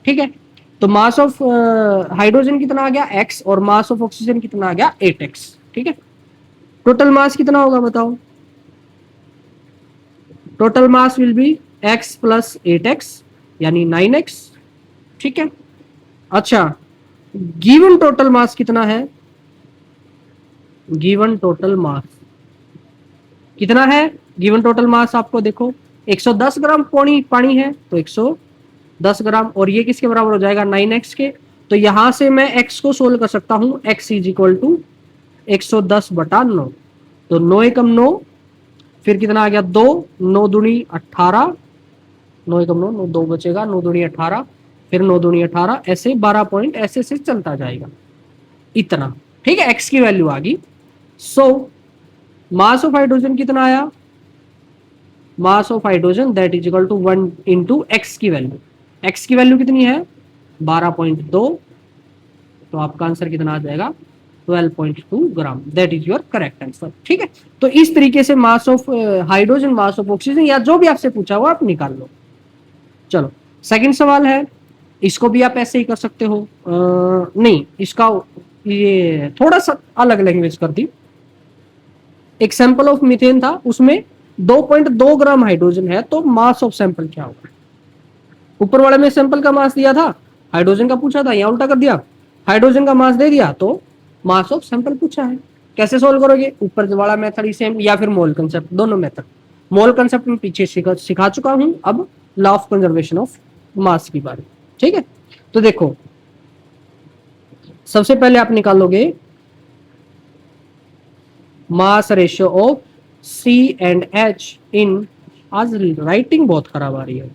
ठीक है, तो मास ऑफ हाइड्रोजन कितना आ गया, x, और मास ऑफ ऑक्सीजन कितना आ गया, 8x। ठीक है, टोटल मास कितना होगा बताओ, total mass will be x plus 8x यानी 9x। ठीक है, अच्छा, गिवन टोटल मास कितना है, गिवन टोटल मास कितना है, गिवन टोटल मास आपको देखो 110 ग्राम पानी है तो 110 ग्राम, और ये किसके बराबर हो जाएगा, 9x के। तो यहां से मैं x को सोल्व कर सकता हूं, x इज इक्वल टू 110/9, तो 9 एकम 9, फिर कितना आ गया 2, 9 दूनी 18, 9 एकम 9, 2 बचेगा, 9 दूनी 18, फिर 9 दूनी 18, ऐसे 12 पॉइंट ऐसे से चलता जाएगा इतना। ठीक है, x की वैल्यू आ गई। सो मास ऑफ हाइड्रोजन कितना आया, mass of hydrogen that is equal to 1 into x की वैल्यू, x की वैल्यू कितनी है 12.2, तो आपका आंसर कितना आ जाएगा 12.2 gram, that is your correct answer. ठीक है, तो इस तरीके से mass of hydrogen, mass of oxygen, या जो भी आपसे पूछा हो आप निकाल लो। चलो, सेकंड सवाल है, इसको भी आप ऐसे ही कर सकते हो, नहीं, इसका ये थोड़ा सा अलग लैंग्वेज कर दी। एक सैंपल ऑफ मीथेन था, उसमें 2.2 ग्राम हाइड्रोजन है, तो मास ऑफ सैंपल क्या होगा। ऊपर वाले में सैंपल का मास दिया था, हाइड्रोजन का पूछा था, यहाँ उल्टा कर दिया, हाइड्रोजन का मास दे दिया तो मास ऑफ सैंपल पूछा है। कैसे सोल्व करोगे, ऊपर वाला मेथड ही सेम या फिर मोल कंसेप्ट, दोनों मेथड। मोल कंसेप्ट में पीछे सिखा चुका हूं, अब लॉ ऑफ कंजर्वेशन ऑफ मास की बात। ठीक है, तो देखो सबसे पहले आप निकालोगे मास ratio of C and H इन, आज राइटिंग बहुत खराब आ रही है,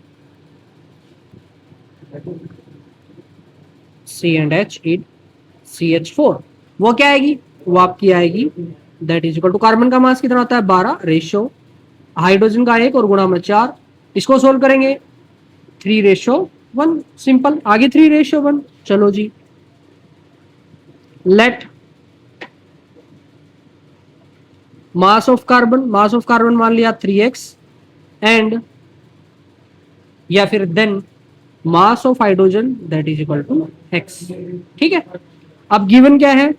C&H इन CH4, वो क्या आएगी, वो आपकी आएगी that is equal to, carbon का मास कितना होता है 12, रेशियो हाइड्रोजन का 1 और गुणा में 4, इसको सोल्व करेंगे 3:1, सिंपल, आगे 3:1। चलो जी, लेट मास ऑफ कार्बन मान लिया 3x एंड या फिर then mass of hydrogen that is equal to x। ठीक है, अब गिवन क्या है,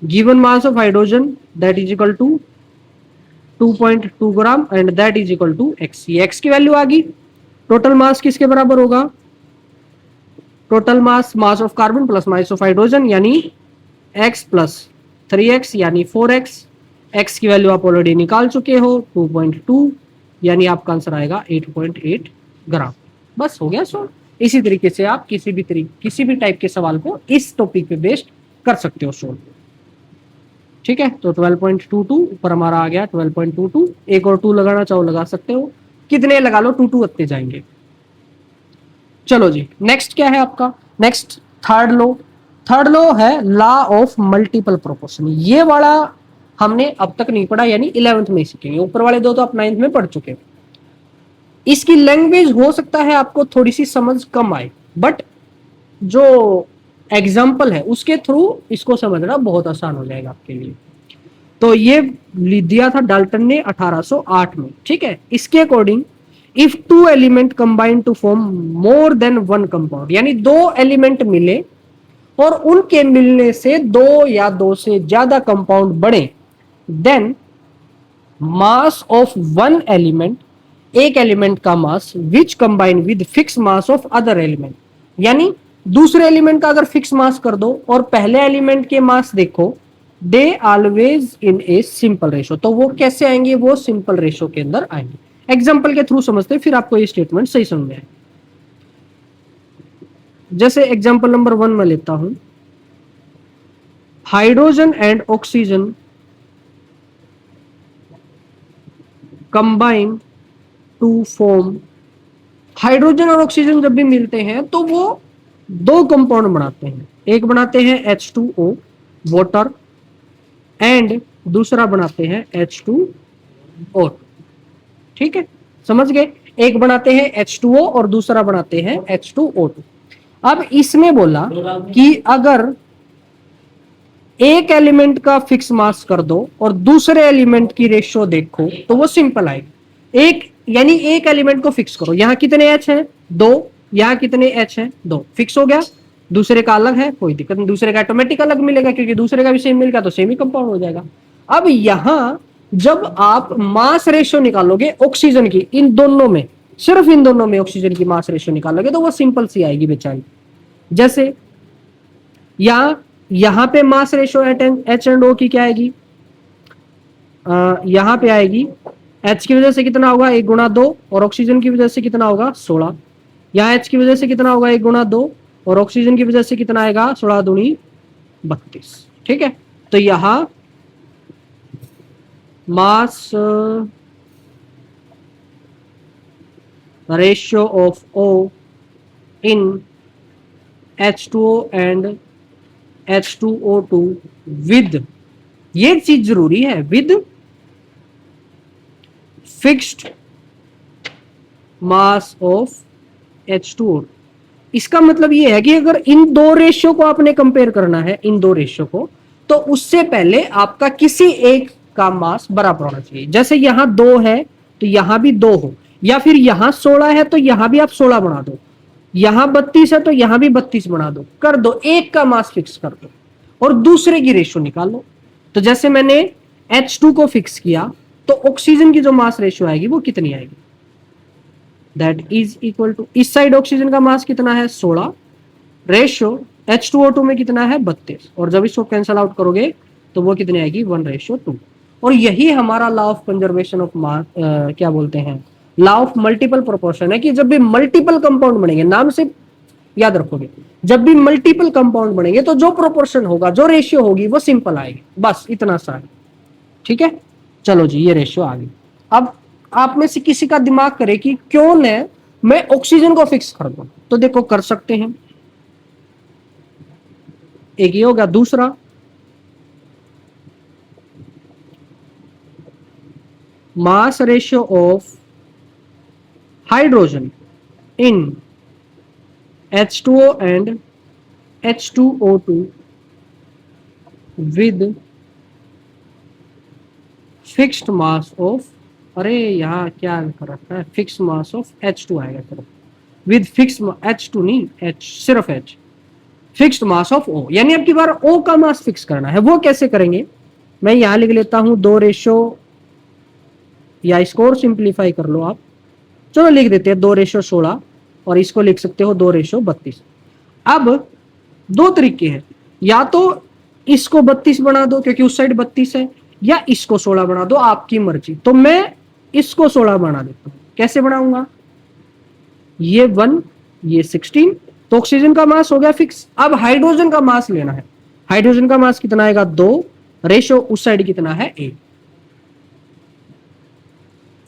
given mass of hydrogen that is equal to 2.2 gram and that is equal to x। ये x की वैल्यू आ गई। टोटल मास किसके बराबर होगा, total mass of carbon plus mass of hydrogen यानी x प्लस 3x यानी 4x। x की वैल्यू आप ऑलरेडी निकाल चुके हो 2.2, यानी आपका आंसर आएगा 8.8 ग्राम। बस हो गया सॉल्व। इसी तरीके से आप किसी भी टाइप के सवाल को इस टॉपिक पे बेस्ड कर सकते हो सॉल्व। ठीक है, तो 12.22 ऊपर हमारा आ गया 12.22। एक और 2 लगाना चाहो लगा सकते हो, कितने लगा लो, 2 आते जाएंगे। चलो जी, नेक्स्ट क्या है आपका, नेक्स्ट थर्ड लॉ है लॉ ऑफ मल्टीपल प्रोपोर्शन। ये वाला हमने अब तक नहीं पढ़ा, यानी 11th में सीखेंगे। ऊपर वाले 2 तो आप 9th में पढ़ चुके हैं। इसकी लैंग्वेज हो सकता है आपको थोड़ी सी समझ कम आए, बट जो एग्जाम्पल है उसके थ्रू इसको समझना बहुत आसान हो जाएगा आपके लिए। तो ये दिया था डाल्टन ने 1808 में। ठीक है, इसके according if 2 element combine to form more than 1 compound, यानी 2 एलिमेंट मिले और उनके मिलने से 2 या 2 से ज्यादा कंपाउंड बने, देन मास ऑफ 1 एलिमेंट, एक एलिमेंट का mass which combine with fix mass of other element, यानी दूसरे एलिमेंट का अगर फिक्स मास कर दो और पहले एलिमेंट के मास देखो, they always in a simple ratio. तो वो कैसे आएंगे, वो सिंपल रेशो के अंदर आएंगे। एग्जांपल के थ्रू समझते हैं, फिर आपको ये स्टेटमेंट सही समझ में आए। जैसे एग्जांपल नंबर 1 में लेता हूं, hydrogen and oxygen combine to form, hydrogen और ऑक्सीजन जब भी मिलते हैं तो वो 2 कंपाउंड बनाते हैं। एक बनाते हैं H2O वाटर एंड दूसरा बनाते हैं H2O। ठीक है, समझ गए, एक बनाते हैं H2O और दूसरा बनाते हैं H2O2। अब इसमें बोला कि अगर एक एलिमेंट का फिक्स मास कर दो और दूसरे एलिमेंट की रेशियो देखो तो वो सिंपल आएगी। एक यानी एक एलिमेंट को फिक्स करो, यहां कितने H हैं 2, यहां कितने H हैं 2, फिक्स हो गया। दूसरे का अलग है, कोई दिक्कत नहीं, दूसरे का ऑटोमेटिक अलग मिलेगा क्योंकि दूसरे का भी सेम मिलेगा तो सेम ही कंपाउंड हो जाएगा। अब यहां जब आप मास रेशियो निकालोगे ऑक्सीजन की, इन दोनों में, सिर्फ इन दोनों में ऑक्सीजन की मास रेशियो निकालोगे तो वो सिंपल सी आएगी बेचारी। जैसे यहां पे mass ratio H and O की क्या आएगी, यहां पे आएगी H की वजह से कितना होगा 1 गुणा 2 और ऑक्सीजन की वजह से कितना होगा 16। यहाँ H की वजह से कितना होगा 1 गुणा 2 और ऑक्सीजन की वजह से कितना आएगा 16 दूनी 32। ठीक है, तो यहां मास ratio of O in H2O and H2O2 with, ये चीज जरूरी है, with fixed mass of H2O। इसका मतलब ये है कि अगर इन 2 रेशियो को आपने कंपेयर करना है, इन 2 रेशियो को, तो उससे पहले आपका किसी एक का मास बराबर होना चाहिए। जैसे यहां 2 है तो यहां भी 2 हो, या फिर यहां 16 है तो यहां भी आप 16 बना दो, यहां 32 है तो यहां भी 32 बना दो, कर दो, एक का मास फिक्स कर दो और दूसरे की रेशियो निकाल लो। तो जैसे मैंने H2 को फिक्स किया तो ऑक्सीजन की जो मास रेशियो आएगी वो कितनी आएगी, दैट इज इक्वल टू, इस साइड ऑक्सीजन का मास कितना है 16, रेशियो H2O2 में कितना है 32, और जब इसको कैंसल आउट करोगे तो वो कितनी आएगी 1:2। और यही हमारा लॉ ऑफ कंजर्वेशन ऑफ मास, क्या बोलते हैं, लॉ ऑफ मल्टीपल प्रोपोर्शन है कि जब भी मल्टीपल कंपाउंड बनेंगे, नाम से याद रखोगे, जब भी मल्टीपल कंपाउंड बनेंगे तो जो प्रोपोर्शन होगा, जो रेशियो होगी वो सिंपल आएगी, बस इतना सा है। ठीक है, चलो जी ये रेशियो आ गई। अब आप में से किसी का दिमाग करे कि क्यों न मैं ऑक्सीजन को फिक्स कर दूं, तो देखो कर सकते हैं। एक ये हो गया, दूसरा मास ratio of hydrogen in H2O and H2O2 with fixed mass of, अरे यहाँ क्या कर रखा है, फिक्स मास ऑफ H2 आएगा सिर्फ, विद फिक्स H2 नहीं, H सिर्फ H, fixed mass of O, यानी अब की बार O का मास फिक्स करना है। वो कैसे करेंगे, मैं यहाँ लिख लेता हूं 2 रेशो, या इसको और सिंप्लीफाई कर लो आप, चलो लिख देते हैं 2 रेशो 16, और इसको लिख सकते हो 2 रेशो 32। अब 2 तरीके हैं, या तो इसको 32 बना दो क्योंकि उस साइड 32 है, या इसको 16 बना दो, आपकी मर्जी। तो मैं इसको 16 बना देता हूं। कैसे बनाऊंगा, ये 1 ये 16, तो ऑक्सीजन का मास हो गया फिक्स। अब हाइड्रोजन का मास लेना है, हाइड्रोजन का मास कितना आएगा 2, रेशो उस साइड कितना है 1।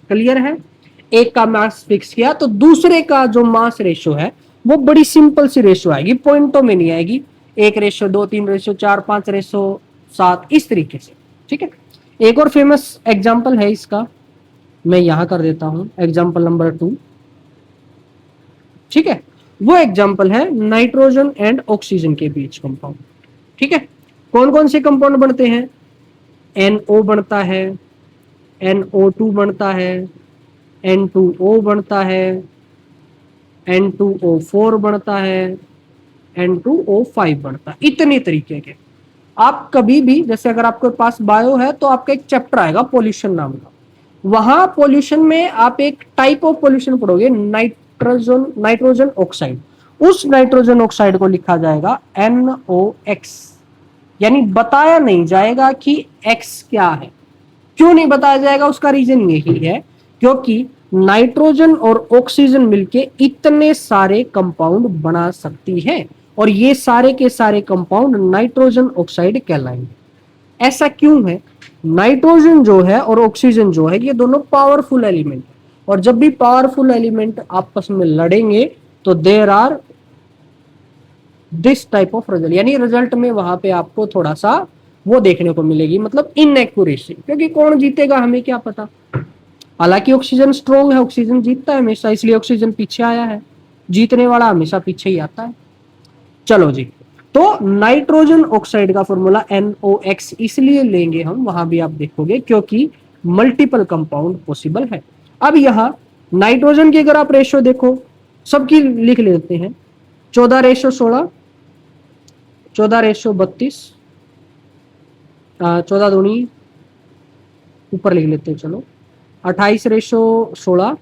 क्लियर है, एक का मास फिक्स किया तो दूसरे का जो मास रेशो है वो बड़ी सिंपल सी रेशो आएगी, पॉइंटों में नहीं आएगी, 1 रेशो 2 3 रेशो 4 5 रेशो 7 इस तरीके से। ठीक है, एक और फेमस एग्जांपल है इसका, मैं यहां कर देता हूं एग्जांपल नंबर 2। ठीक है, वो एग्जांपल है नाइट्रोजन एंड ऑक्सीजन के बीच कंपाउंड। ठीक है, कौन कौन से कंपाउंड बनते हैं, NO बनता है, NO2 बनता है, N2O बनता है, N2O4 बनता है, N2O5 बनता है। इतने तरीके के। आप कभी भी, जैसे अगर आपके पास बायो है तो आपका एक चैप्टर आएगा पॉल्यूशन नाम का, वहां पॉल्यूशन में आप एक टाइप ऑफ पॉल्यूशन पढ़ोगे, नाइट्रोजन ऑक्साइड। उस नाइट्रोजन ऑक्साइड को लिखा जाएगा NOx, यानी बताया नहीं जाएगा कि X क्या है। क्यों नहीं बताया जाएगा, उसका रीजन यही है क्योंकि नाइट्रोजन और ऑक्सीजन मिलके इतने सारे कंपाउंड बना सकती है, और ये सारे के सारे कंपाउंड नाइट्रोजन ऑक्साइड कहलाएंगे। ऐसा क्यों है, नाइट्रोजन जो है और ऑक्सीजन जो है ये दोनों पावरफुल एलिमेंट है, और जब भी पावरफुल एलिमेंट आपस में लड़ेंगे तो there are this type of result, यानी रिजल्ट में वहां पे आपको थोड़ा सा वो देखने को मिलेगी, मतलब इनएक्यूरेसी, क्योंकि कौन जीतेगा हमें क्या पता। हालांकि ऑक्सीजन स्ट्रॉन्ग है, ऑक्सीजन जीतता है हमेशा, इसलिए ऑक्सीजन पीछे आया है, जीतने वाला हमेशा पीछे ही आता है। चलो जी, तो नाइट्रोजन ऑक्साइड का फॉर्मूला NOx इसलिए लेंगे हम, वहां भी आप देखोगे, क्योंकि मल्टीपल कंपाउंड पॉसिबल है। अब यहां नाइट्रोजन की अगर आप रेशो देखो, सबकी लिख लेते हैं, 14 रेशो 16, 14 रेशो 32, 14 दूनी ऊपर लिख लेते हैं, चलो 28 रेशो 16,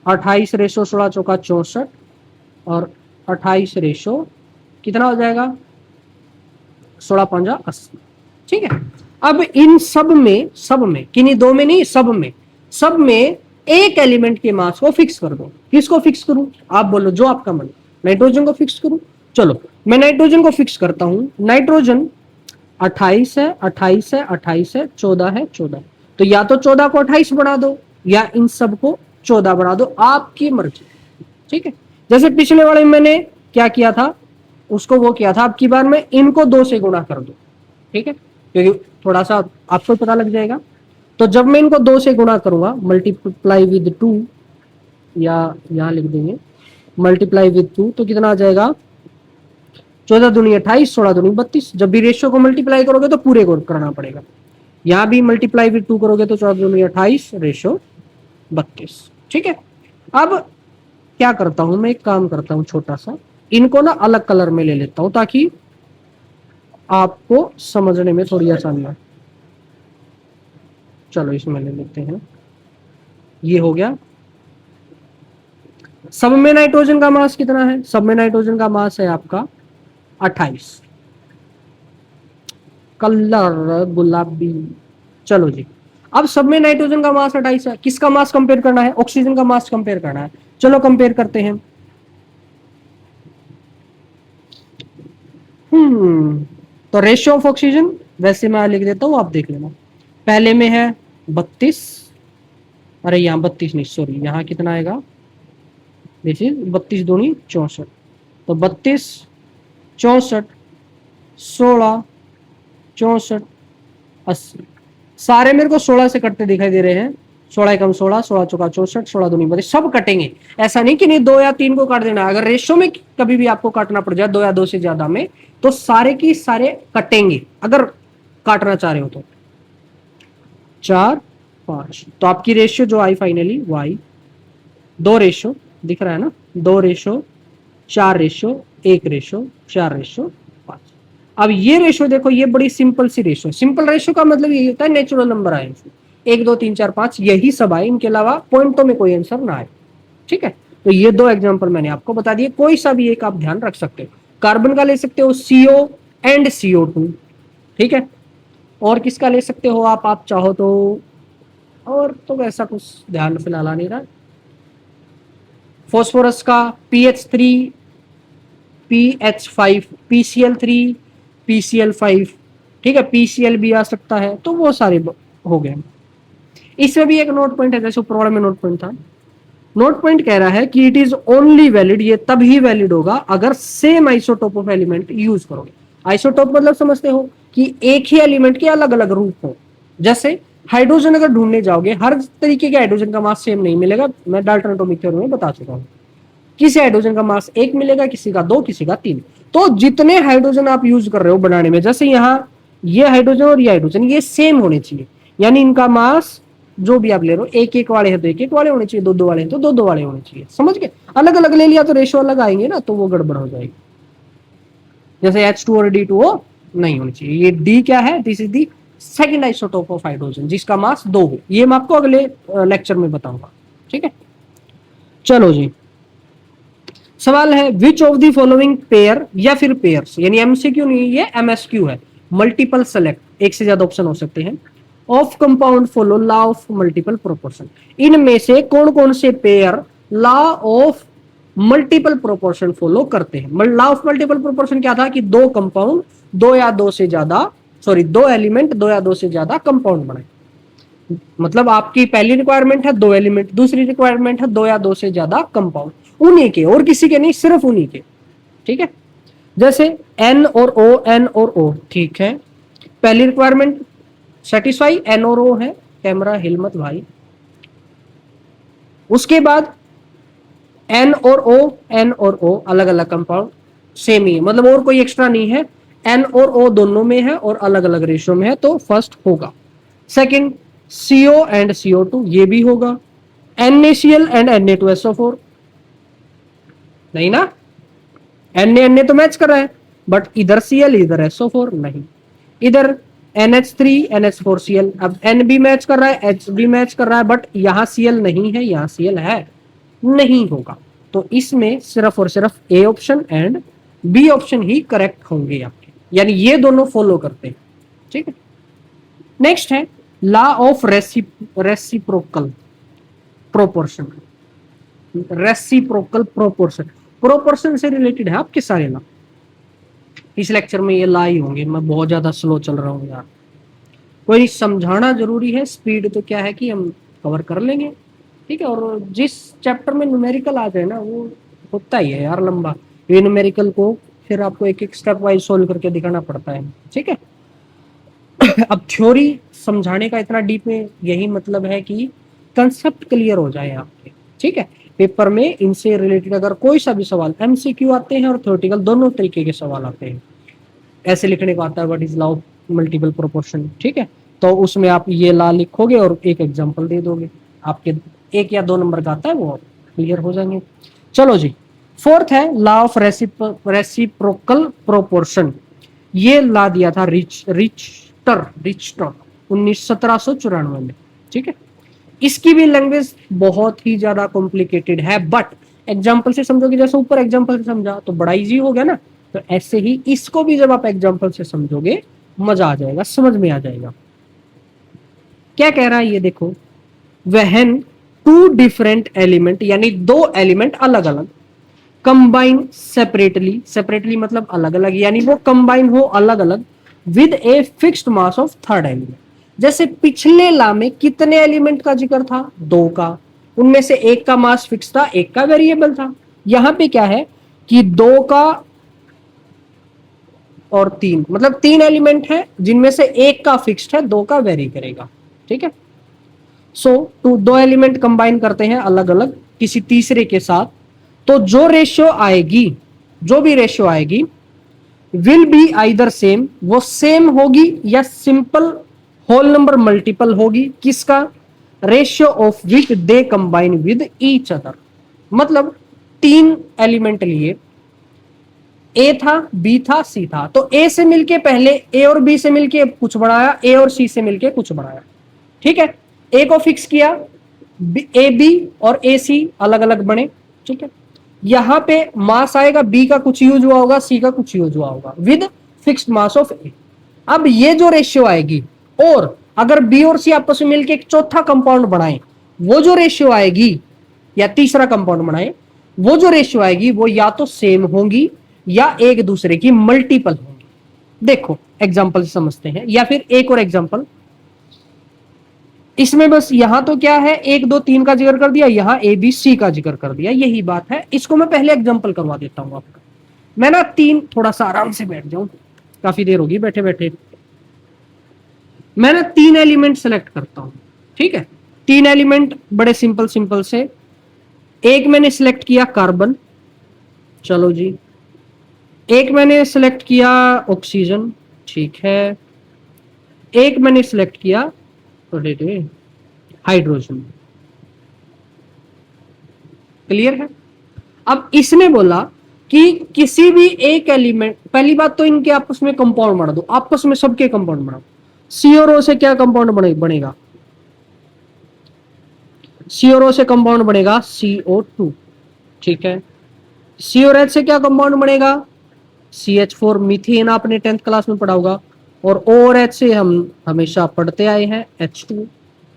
28 रेशो 16 चौका 64, और 28 रेशो कितना हो जाएगा 16 पंजा 80। ठीक है, अब इन सब में किन्हीं दो में नहीं, सब में एक एलिमेंट के मास को फिक्स कर दो। किसको फिक्स करूं, आप बोलो जो आपका मन, नाइट्रोजन को फिक्स करूं। चलो मैं नाइट्रोजन को फिक्स करता हूं, नाइट्रोजन 28 है, 28 है, 28 है, 14 है, 14। तो या तो 14 को 28 बना दो, या इन सब को 14 बना दो, आपकी मर्जी। ठीक है, जैसे पिछले वाले में मैंने क्या किया था, उसको वो किया था, अब की बार में इनको 2 से गुणा कर दो। ठीक है, क्योंकि थोड़ा सा आपको पता लग जाएगा। तो जब मैं इनको 2 से गुणा करूंगा, मल्टीप्लाई विद 2, या यहां लिख देंगे मल्टीप्लाई विद 2, तो कितना आ जाएगा 14 दूनी 28, 16 दूनी 32। जब भी रेशियो को मल्टीप्लाई करोगे तो पूरे को करना पड़ेगा। यहां भी मल्टीप्लाई विद 2 करोगे तो 14 दूनी 28, रेशियो 32। ठीक है, अब क्या करता हूं मैं, एक काम करता हूं छोटा सा, इनको ना अलग कलर में ले लेता हूं ताकि आपको समझने में थोड़ी आसानी हो। चलो इसमें ले लेते हैं, ये हो गया। सब में नाइट्रोजन का मास कितना है, सब में नाइट्रोजन का मास है आपका 28, कलर गुलाबी। चलो जी, अब सब में नाइट्रोजन का मास 28 है, किसका मास कंपेयर करना है, ऑक्सीजन का मास कंपेयर करना है। चलो कंपेयर करते हैं। तो रेशियो ऑफ ऑक्सीजन वैसे मैं लिख देता हूँ, आप देख लेना। पहले में है 32, अरे यहाँ 32 नहीं, सॉरी, यहाँ कितना आएगा, देखिए 32 दूनी 64, तो 32, 64, 16, 64, 80, सारे मेरे को 16 से कटते दिखाई दे रहे हैं। 16 एकम 16, 16 चौका 64, 16 दूनी 32, सब कटेंगे। ऐसा नहीं कि नहीं 2 या 3 को काट देना, अगर रेशो में कभी भी आपको काटना पड़ जाए 2 या 2 से ज्यादा में, तो सारे की सारे कटेंगे अगर काटना चाह रहे हो तो। 4, 5, तो आपकी रेशियो जो आई फाइनली वाई 2 रेशो दिख रहा है ना, 2 रेशो 4 रेशो 1 रेशो 4 रेशो 5। अब ये रेशो देखो, ये बड़ी सिंपल सी रेशो। सिंपल रेशो का मतलब यही होता है नेचुरल नंबर आए, 1 2 3 4 5 यही सब आए, इनके अलावा पॉइंटों में कोई आंसर ना आए। ठीक है, तो ये 2 एग्जांपल मैंने आपको बता दिए, कोई सा भी एक आप ध्यान रख सकते हो। कार्बन का ले सकते हो CO एंड CO2, ठीक है, और किसका ले सकते हो आप चाहो तो, और तो ऐसा कुछ ध्यान फिलहाल आ नहीं रहा। फॉस्फोरस का PH3, PH5, PCl3, PCl5, ठीक है, PCl भी आ सकता है, तो वो सारे हो गए। इसमें भी एक नोट पॉइंट है, जैसे ऊपर वाले में नोट पॉइंट था। नोट पॉइंट कह रहा है कि इट इज ओनली वैलिड, ये तभी वैलिड होगा अगर same isotope of element use करोगे। आइसोटोप मतलब समझते हो कि एक ही एलिमेंट के अलग अलग रूप हो। जैसे हाइड्रोजन अगर ढूंढने जाओगे, हर तरीके के हाइड्रोजन का मास सेम नहीं मिलेगा, मैं डाल्टन एटॉमिक थ्योरम में बता चुका हूं। किसी हाइड्रोजन का मास 1 मिलेगा, किसी का 2, किसी का 3। तो जितने हाइड्रोजन आप यूज कर रहे हो बनाने में, जैसे यहाँ ये हाइड्रोजन और ये हाइड्रोजन, ये सेम होने चाहिए, यानी इनका मास जो भी आप ले रहे हो, 1 1 वाले हैं तो 1 1 वाले होने चाहिए, 2 2 वाले हैं तो 2 2 वाले होने चाहिए। समझ गए? अलग अलग ले लिया तो रेशो अलग आएंगे ना, तो वो गड़बड़ हो जाएगी। जैसे H2 और D2O नहीं होनी चाहिए। ये D क्या है? This is the second isotope of hydrogen जिसका मास 2 हो। ये मैं आपको अगले लेक्चर में बताऊंगा। ठीक है, चलो जी, सवाल है विच ऑफ द फॉलोइंग पेयर या फिर पेयर्स, यानी MCQ नहीं, ये MSQ है, मल्टीपल सेलेक्ट, एक से ज्यादा ऑप्शन हो सकते हैं, of compound follow law of multiple proportion. इनमें से कौन कौन से pair law of multiple proportion follow करते हैं? लॉ ऑफ मल्टीपल प्रोपोर्शन क्या था कि 2 कंपाउंड 2 या 2 से ज्यादा, सॉरी 2 एलिमेंट 2 या 2 से ज्यादा कंपाउंड बनाए। मतलब आपकी पहली रिक्वायरमेंट है 2 एलिमेंट, दूसरी रिक्वायरमेंट है 2 या 2 से ज्यादा कंपाउंड, उन्हीं के, और किसी के नहीं, सिर्फ उन्हीं के। ठीक है, जैसे N और O, ठीक है, पहली रिक्वायरमेंट सेटिस्फाई, N और O है, कैमरा हिल मत भाई। उसके बाद N और O अलग अलग कंपाउंड सेम ही है, मतलब और कोई एक्स्ट्रा नहीं है, N और O दोनों में है और अलग अलग रेशियो में है, तो फर्स्ट होगा। सेकंड CO एंड CO2, ये भी होगा। NaCl एंड Na2SO4, नहीं ना, Na तो मैच कर रहा है, बट इधर Cl इधर SO4 नहीं, इधर NH3 NH4Cl, अब N भी मैच कर रहा है, H भी मैच कर रहा है, बट यहाँ Cl नहीं है, यहाँ Cl है, नहीं होगा। तो इसमें सिर्फ और सिर्फ A option and B option he correct होंगे आपके, यानी ये दोनों फॉलो करते हैं। ठीक है, नेक्स्ट है law of reciprocal proportion. Reciprocal proportion से रिलेटेड है आपके सारे लॉ। इस लेक्चर में ये लॉ ही होंगे, मैं बहुत ज्यादा स्लो चल रहा हूँ यार, कोई नहीं, समझाना जरूरी है, स्पीड तो क्या है कि हम कवर कर लेंगे। ठीक है, और जिस चैप्टर में न्यूमेरिकल आ जाए ना, वो होता ही है यार लंबा, ये न्यूमेरिकल को फिर आपको एक एक स्टेप वाइज सोल्व करके दिखाना पड़ता है। ठीक है, अब थ्योरी समझाने का इतना डीप में यही मतलब है कि कंसेप्ट क्लियर हो जाए आपके। ठीक है, पेपर में इनसे रिलेटेड अगर कोई सा भी सवाल, MCQ आते हैं और थ्योरेटिकल दोनों तरीके के सवाल आते हैं। ऐसे लिखने को आता है what is law of multiple proportion, ठीक है, तो उसमें आप ये लॉ लिखोगे और एक एग्जांपल दे दोगे, आपके 1 या 2 नंबर का आता है, वो क्लियर हो जाएंगे। चलो जी, फोर्थ है लॉ ऑफ रेसिप्रोकल प्रोपोर्शन। ये लॉ दिया था रिच्टर 1794 में। ठीक है, इसकी भी लैंग्वेज बहुत ही ज्यादा कॉम्प्लिकेटेड है, बट एग्जाम्पल से समझोगे, जैसे ऊपर एग्जाम्पल से समझा तो बड़ा इजी हो गया ना, तो ऐसे ही इसको भी जब आप एग्जाम्पल से समझोगे मजा आ जाएगा, समझ में आ जाएगा। क्या कह रहा है ये देखो, व्हेन 2 डिफरेंट एलिमेंट, यानी 2 एलिमेंट अलग अलग, कंबाइन सेपरेटली मतलब अलग अलग, यानी वो कंबाइन हो अलग अलग, with a fixed mass of third element. जैसे पिछले लॉ में कितने एलिमेंट का जिक्र था? 2 का, उनमें से एक का मास फिक्स था, एक का वेरिएबल था। यहां पे क्या है कि 2 का और 3, मतलब 3 एलिमेंट है जिनमें से एक का फिक्स्ड है, 2 का वेरी करेगा। ठीक है, सो तो 2 एलिमेंट कंबाइन करते हैं अलग अलग किसी तीसरे के साथ, तो जो रेशियो आएगी, जो भी रेशियो आएगी विल बी आइदर सेम, वो सेम होगी या सिंपल होल नंबर मल्टीपल होगी। किसका? Ratio of which they combine with each other. मतलब 3 एलिमेंट लिए, ए था, बी था, सी था, तो ए से मिलके पहले ए और बी से मिलके कुछ बढ़ाया, ए और सी से मिलके कुछ बढ़ाया। ठीक है, ए को फिक्स किया, ए बी और ए सी अलग अलग बने। ठीक है, यहां पे मास आएगा, बी का कुछ यूज हुआ होगा, सी का कुछ यूज हुआ होगा, विद फिक्स्ड मास ऑफ ए। अब ये जो रेशियो आएगी, और अगर बी और सी आपस में मिलके एक चौथा कंपाउंड बनाए, वो जो रेशियो आएगी, या तीसरा कंपाउंड बनाए, वो जो रेशियो आएगी वो या तो सेम होंगी या एक दूसरे की मल्टीपल होंगी। देखो एग्जांपल से समझते हैं, या फिर एक और एग्जांपल। इसमें बस यहां तो क्या है, 1 2 3 का जिक्र कर दिया, यहां ए बी सी का जिक्र कर दिया, यही बात है। इसको मैं पहले एग्जांपल करवा देता हूं आपका। मैं ना 3, थोड़ा सा आराम से बैठ जाऊं, काफी देर होगी बैठे बैठे। मैं ना 3 एलिमेंट सेलेक्ट करता हूं। ठीक है, 3 एलिमेंट बड़े सिंपल सिंपल से। एक मैंने सिलेक्ट किया कार्बन, चलो जी। एक मैंने सिलेक्ट किया ऑक्सीजन, ठीक है। एक मैंने सिलेक्ट किया हाइड्रोजन। क्लियर है? अब इसने बोला कि किसी भी एक एलिमेंट, पहली बात तो इनके आपस में कंपाउंड बना दो, आपस में सबके कंपाउंड बनाओ। सी और ओ से क्या कंपाउंड बनेगा? सी और ओ से कंपाउंड बनेगा CO2। ठीक है, सी और एच से क्या कंपाउंड बनेगा? CH4, मीथेन आपने 10th क्लास में पढ़ा होगा। और O और H से हम हमेशा पढ़ते आए हैं, H2।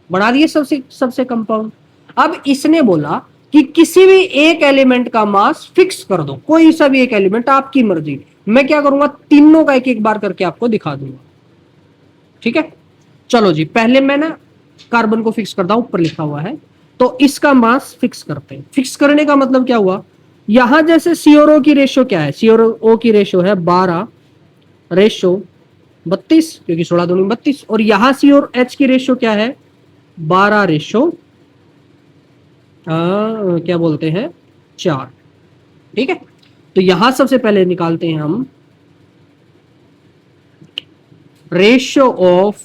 बना दिए सबसे कंपाउंड। अब इसने बोला कि किसी भी एक एलिमेंट का मास फिक्स कर दो, कोई सा भी एक एलिमेंट, आपकी मर्जी। मैं क्या करूंगा, तीनों का एक एक बार करके आपको दिखा दूंगा। ठीक है, चलो जी। पहले मैं ना कार्बन को फिक्स करता हूं, ऊपर लिखा हुआ है, तो इसका मास फिक्स करते हैं। फिक्स करने का मतलब क्या हुआ, यहां जैसे सी और ओ की रेशियो क्या है, सी और ओ की रेशियो है 12:32, क्योंकि 16 दूनी 32। और यहां सी और एच की रेशियो क्या है, 12:4। ठीक है, तो यहां सबसे पहले निकालते हैं हम ratio of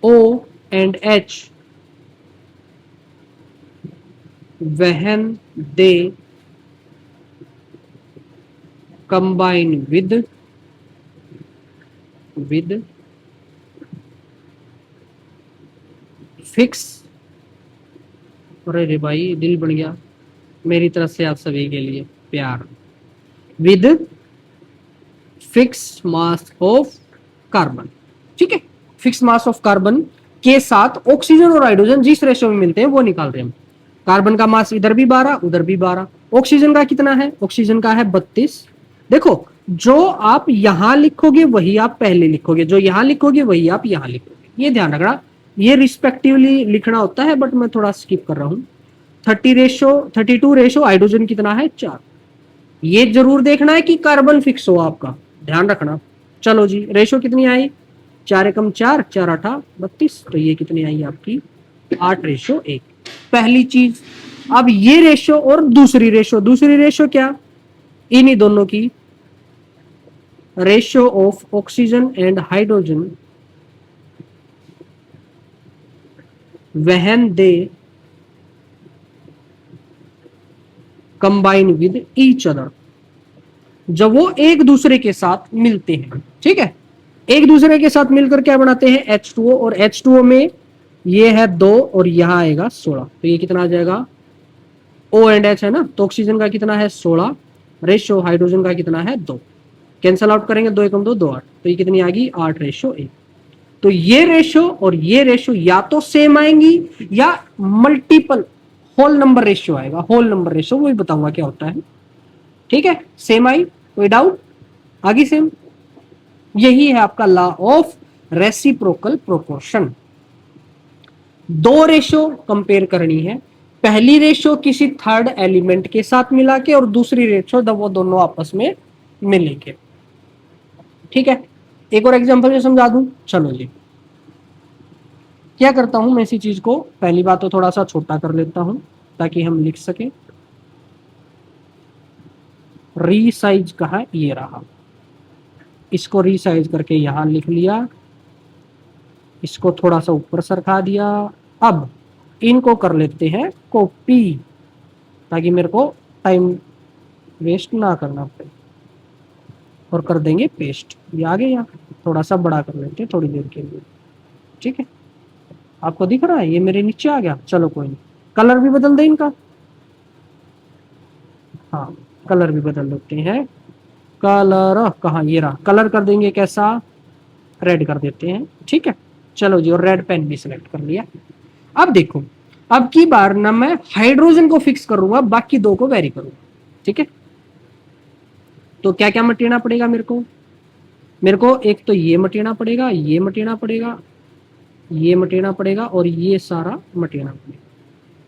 O and H when they combine with fix। अरे भाई दिल बन गया, मेरी तरफ से आप सभी के लिए प्यार। With fix mass of carbon. ठीक है, फिक्स मास ऑफ कार्बन के साथ ऑक्सीजन और हाइड्रोजन जिस रेशियो में मिलते हैं वो निकाल रहे हैं हम। कार्बन का मास इधर भी 12, उधर भी 12। ऑक्सीजन का कितना है? ऑक्सीजन का है 32। देखो, जो आप यहां लिखोगे वही आप पहले लिखोगे, जो यहां लिखोगे वही आप यहां लिखोगे। ये ध्यान रखना, ये रिस्पेक्टिवली लिखना होता है, बट मैं थोड़ा स्किप कर रहा हूं। 32 रेशो हाइड्रोजन कितना है? 4। ये जरूर देखना है कि कार्बन फिक्स हो आपका, ध्यान रखना। चलो जी, रेशो कितनी आई? 4 एकम 4, 4 8 32। तो ये कितनी आई आपकी? 8:1। पहली चीज। अब ये रेशो और दूसरी रेशो क्या? इन्हीं दोनों की ratio of oxygen and hydrogen when they combine with each other, जब वो एक दूसरे के साथ मिलते हैं। ठीक है, एक दूसरे के साथ मिलकर क्या बनाते हैं? H2O। और H2O में ये है 2 और यहां आएगा 16। तो ये कितना आ जाएगा? O एंड H है ना, तो ऑक्सीजन का कितना है? 16। रेशियो हाइड्रोजन का कितना है? 2। कैंसल आउट करेंगे, 2 एकम 2, 2 8। तो ये कितनी आ गई? 8:1। तो ये रेशियो और ये रेशियो या तो सेम आएंगी या मल्टीपल होल नंबर रेशियो आएगा। होल नंबर रेशियो वही बताऊंगा क्या होता है। ठीक है, सेम आई, कोई डाउट? आगे सेम, यही है आपका लॉ ऑफ रेसिप्रोकल प्रोपोर्शन। दो रेशो कंपेयर करनी है, पहली रेशो किसी थर्ड एलिमेंट के साथ मिला के और दूसरी रेशो जब वो दोनों आपस में मिलेंगे। ठीक है, एक और एग्जांपल में समझा दूं, चलो जी। क्या करता हूं मैं इसी चीज को, पहली बात तो थोड़ा सा छोटा कर लेता हूं ताकि हम लिख सके। रीसाइज कहा, ये रहा, इसको रीसाइज करके यहां लिख लिया, इसको थोड़ा सा ऊपर सरका दिया। अब इनको कर लेते हैं कॉपी ताकि मेरे को टाइम वेस्ट ना करना पड़े, और कर देंगे पेस्ट। ये आ गया, थोड़ा सा बड़ा कर लेते हैं थोड़ी देर के लिए। ठीक है, आपको दिख रहा है ये मेरे नीचे आ गया, चलो कोई नहीं। कलर भी बदल दें इनका, हाँ कलर भी बदल देते हैं। कलर कहाँ, ये रहा, कलर कर देंगे कैसा, रेड कर देते हैं। ठीक है, चलो जी, और रेड पेन भी सिलेक्ट कर लिया। अब देखो, अब की बार ना मैं हाइड्रोजन को फिक्स करूंगा, बाकी दो को वेरी करूंगा। ठीक है, तो क्या क्या मटेना पड़ेगा मेरे को एक तो ये मटेना पड़ेगा, ये मटेना पड़ेगा, ये मटेना पड़ेगा, और ये सारा मटेना पड़ेगा।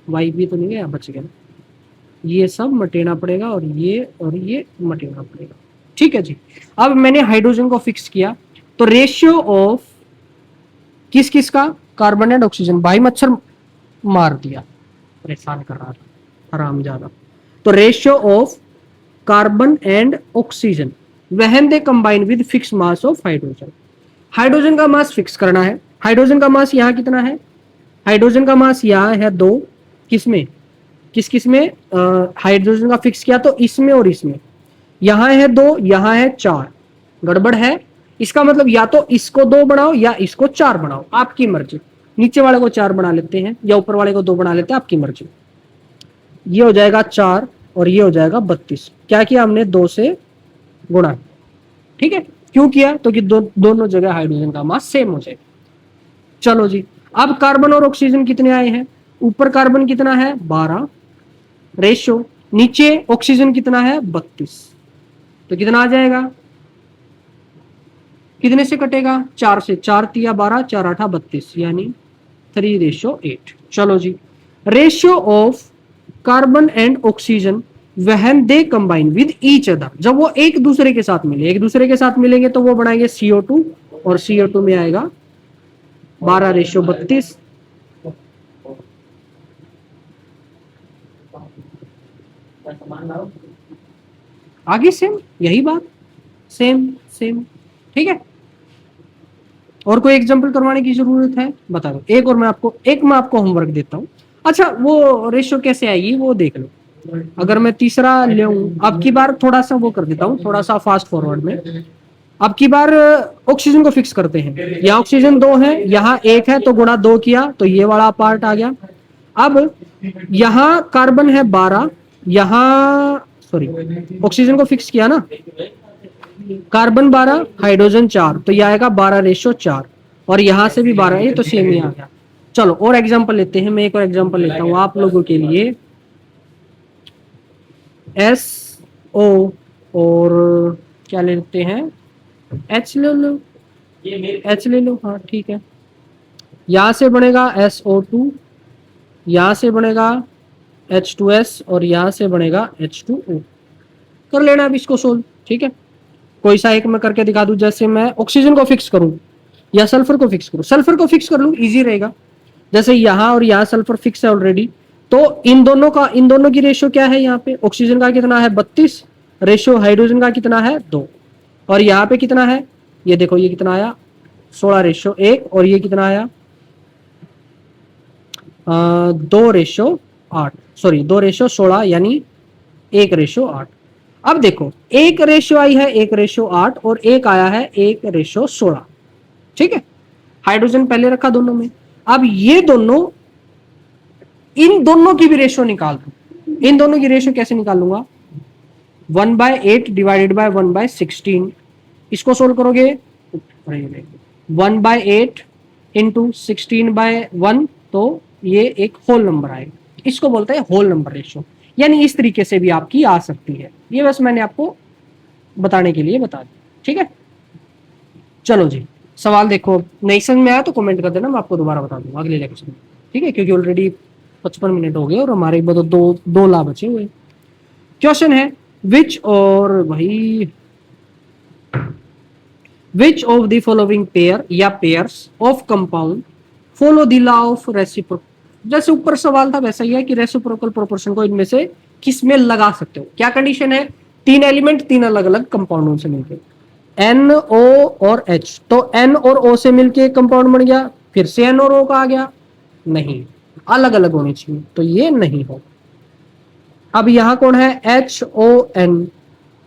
वाई भी तो नहीं गया, बच गया, ये सब मटेना पड़ेगा, और ये मटेना पड़ेगा। ठीक है जी, अब मैंने हाइड्रोजन को फिक्स किया, तो रेशियो ऑफ किस किस का, कार्बन एंड ऑक्सीजन। भाई मच्छर मार दिया, परेशान कर रहा था हरामजादा। तो ratio of carbon and oxygen when they combine with fix mass of hydrogen. Hydrogen का मास फिक्स करना है। हाइड्रोजन का मास यहाँ कितना है, हाइड्रोजन का मास यहाँ है 2, किसमें, किस में हाइड्रोजन का फिक्स किया, तो इसमें और इसमें। यहाँ है 2, यहाँ है 4, गड़बड़ है। इसका मतलब या तो इसको 2 बनाओ या इसको 4 बनाओ, आपकी मर्जी। नीचे वाले को 4 बना लेते हैं या ऊपर वाले को 2 बना लेते हैं, आपकी मर्जी। ये हो जाएगा 4 और ये हो जाएगा 32। क्या किया हमने, 2 से गुणा। ठीक है, क्यों किया, तो कि दोनों जगह हाइड्रोजन का मास सेम हो जाए। चलो जी, अब कार्बन और ऑक्सीजन कितने आए हैं, ऊपर कार्बन कितना है 12 रेशियो, नीचे ऑक्सीजन कितना है 32, तो कितना आ जाएगा, कितने से कटेगा, 4 से, 4 तिया 12, 4 8 32, यानी 3:8। चलो जी, ratio of carbon and oxygen when they combine with each other, जब वो एक दूसरे के साथ मिले, एक दूसरे के साथ मिलेंगे तो वो बनाएंगे CO2, और CO2 में आएगा 12:32। आगे सेम, यही बात, सेम सेम। ठीक है, और कोई एग्जांपल करवाने की जरूरत है, बता दो। एक और मैं आपको होमवर्क देता हूँ। अच्छा, वो रेशियो कैसे आएगी वो देख लो। अगर मैं तीसरा ले, अब की बार थोड़ा सा वो कर देता हूँ, थोड़ा सा फास्ट फॉरवर्ड में। अब की बार ऑक्सीजन को फिक्स करते हैं। यहाँ ऑक्सीजन 2 है, यहाँ 1 है, तो गुणा 2 किया तो ये वाला पार्ट आ गया। अब यहाँ कार्बन है 12, यहाँ सॉरी ऑक्सीजन को फिक्स किया ना, कार्बन 12 हाइड्रोजन 4, तो ये आएगा 12:4, और यहां से भी 12, ये तो सेम ही आ गया। चलो और एग्जांपल लेते हैं, मैं एक और एग्जांपल लेता हूं आप लोगों के लिए। SO और क्या लेते हैं, H ले लो, H ले लो, हाँ ठीक है। यहां से बनेगा SO2, यहां से बनेगा H2S, और यहां से बनेगा H2O। कर लेना अब इसको सोल्व। ठीक है, कोई सा एक मैं करके दिखा दूं, जैसे मैं ऑक्सीजन को फिक्स करूं या सल्फर को फिक्स करूं। सल्फर को फिक्स कर लूं, इजी रहेगा। जैसे यहाँ और यहाँ सल्फर फिक्स है ऑलरेडी, तो इन दोनों की रेशियो क्या है, यहाँ पे ऑक्सीजन का कितना है 32, रेशियो हाइड्रोजन का कितना है 2, और यहाँ पे कितना है, ये देखो ये कितना आया 16:1, और ये कितना आया 2:8, सॉरी 2:16, यानी 1:8। अब देखो 1 रेशियो आई है 1:8, और एक आया है 1:16। ठीक है, हाइड्रोजन पहले रखा दोनों में। अब ये दोनों, इन दोनों की भी रेशियो निकाल दो। इन दोनों की रेशियो कैसे निकालूंगा, 1/8 डिवाइडेड बाय 1/16। इसको सोल्व करोगे 1/8 इंटू 16/1, तो ये एक होल नंबर आएगा। इसको बोलते हैं होल नंबर रेशियो, यानी इस तरीके से भी आपकी आ सकती है। ये बस मैंने आपको बताने के लिए बता दिया। ठीक है, चलो जी सवाल देखो, नहीं समझ में आया तो कमेंट कर देना, मैं आपको दोबारा बता दूंगा अगले लेक्चर में, ठीक है, क्योंकि ऑलरेडी 55 मिनट हो गए और हमारे दो ला बचे हुए। क्वेश्चन है विच और भाई which of the following pair या pairs of compound follow the law of reciprocal. जैसे ऊपर सवाल था वैसा ही है कि रेसिप्रोकल प्रोपोर्शन को इनमें से किस में लगा सकते हो। क्या कंडीशन है, तीन एलिमेंट तीन अलग अलग कंपाउंडों से मिलके एन ओ और एच, तो एन और ओ से मिलके कंपाउंड बन गया, फिर से एन और ओ का आ गया, नहीं अलग अलग होने चाहिए, तो ये नहीं हो। अब यहां कौन है, H O N,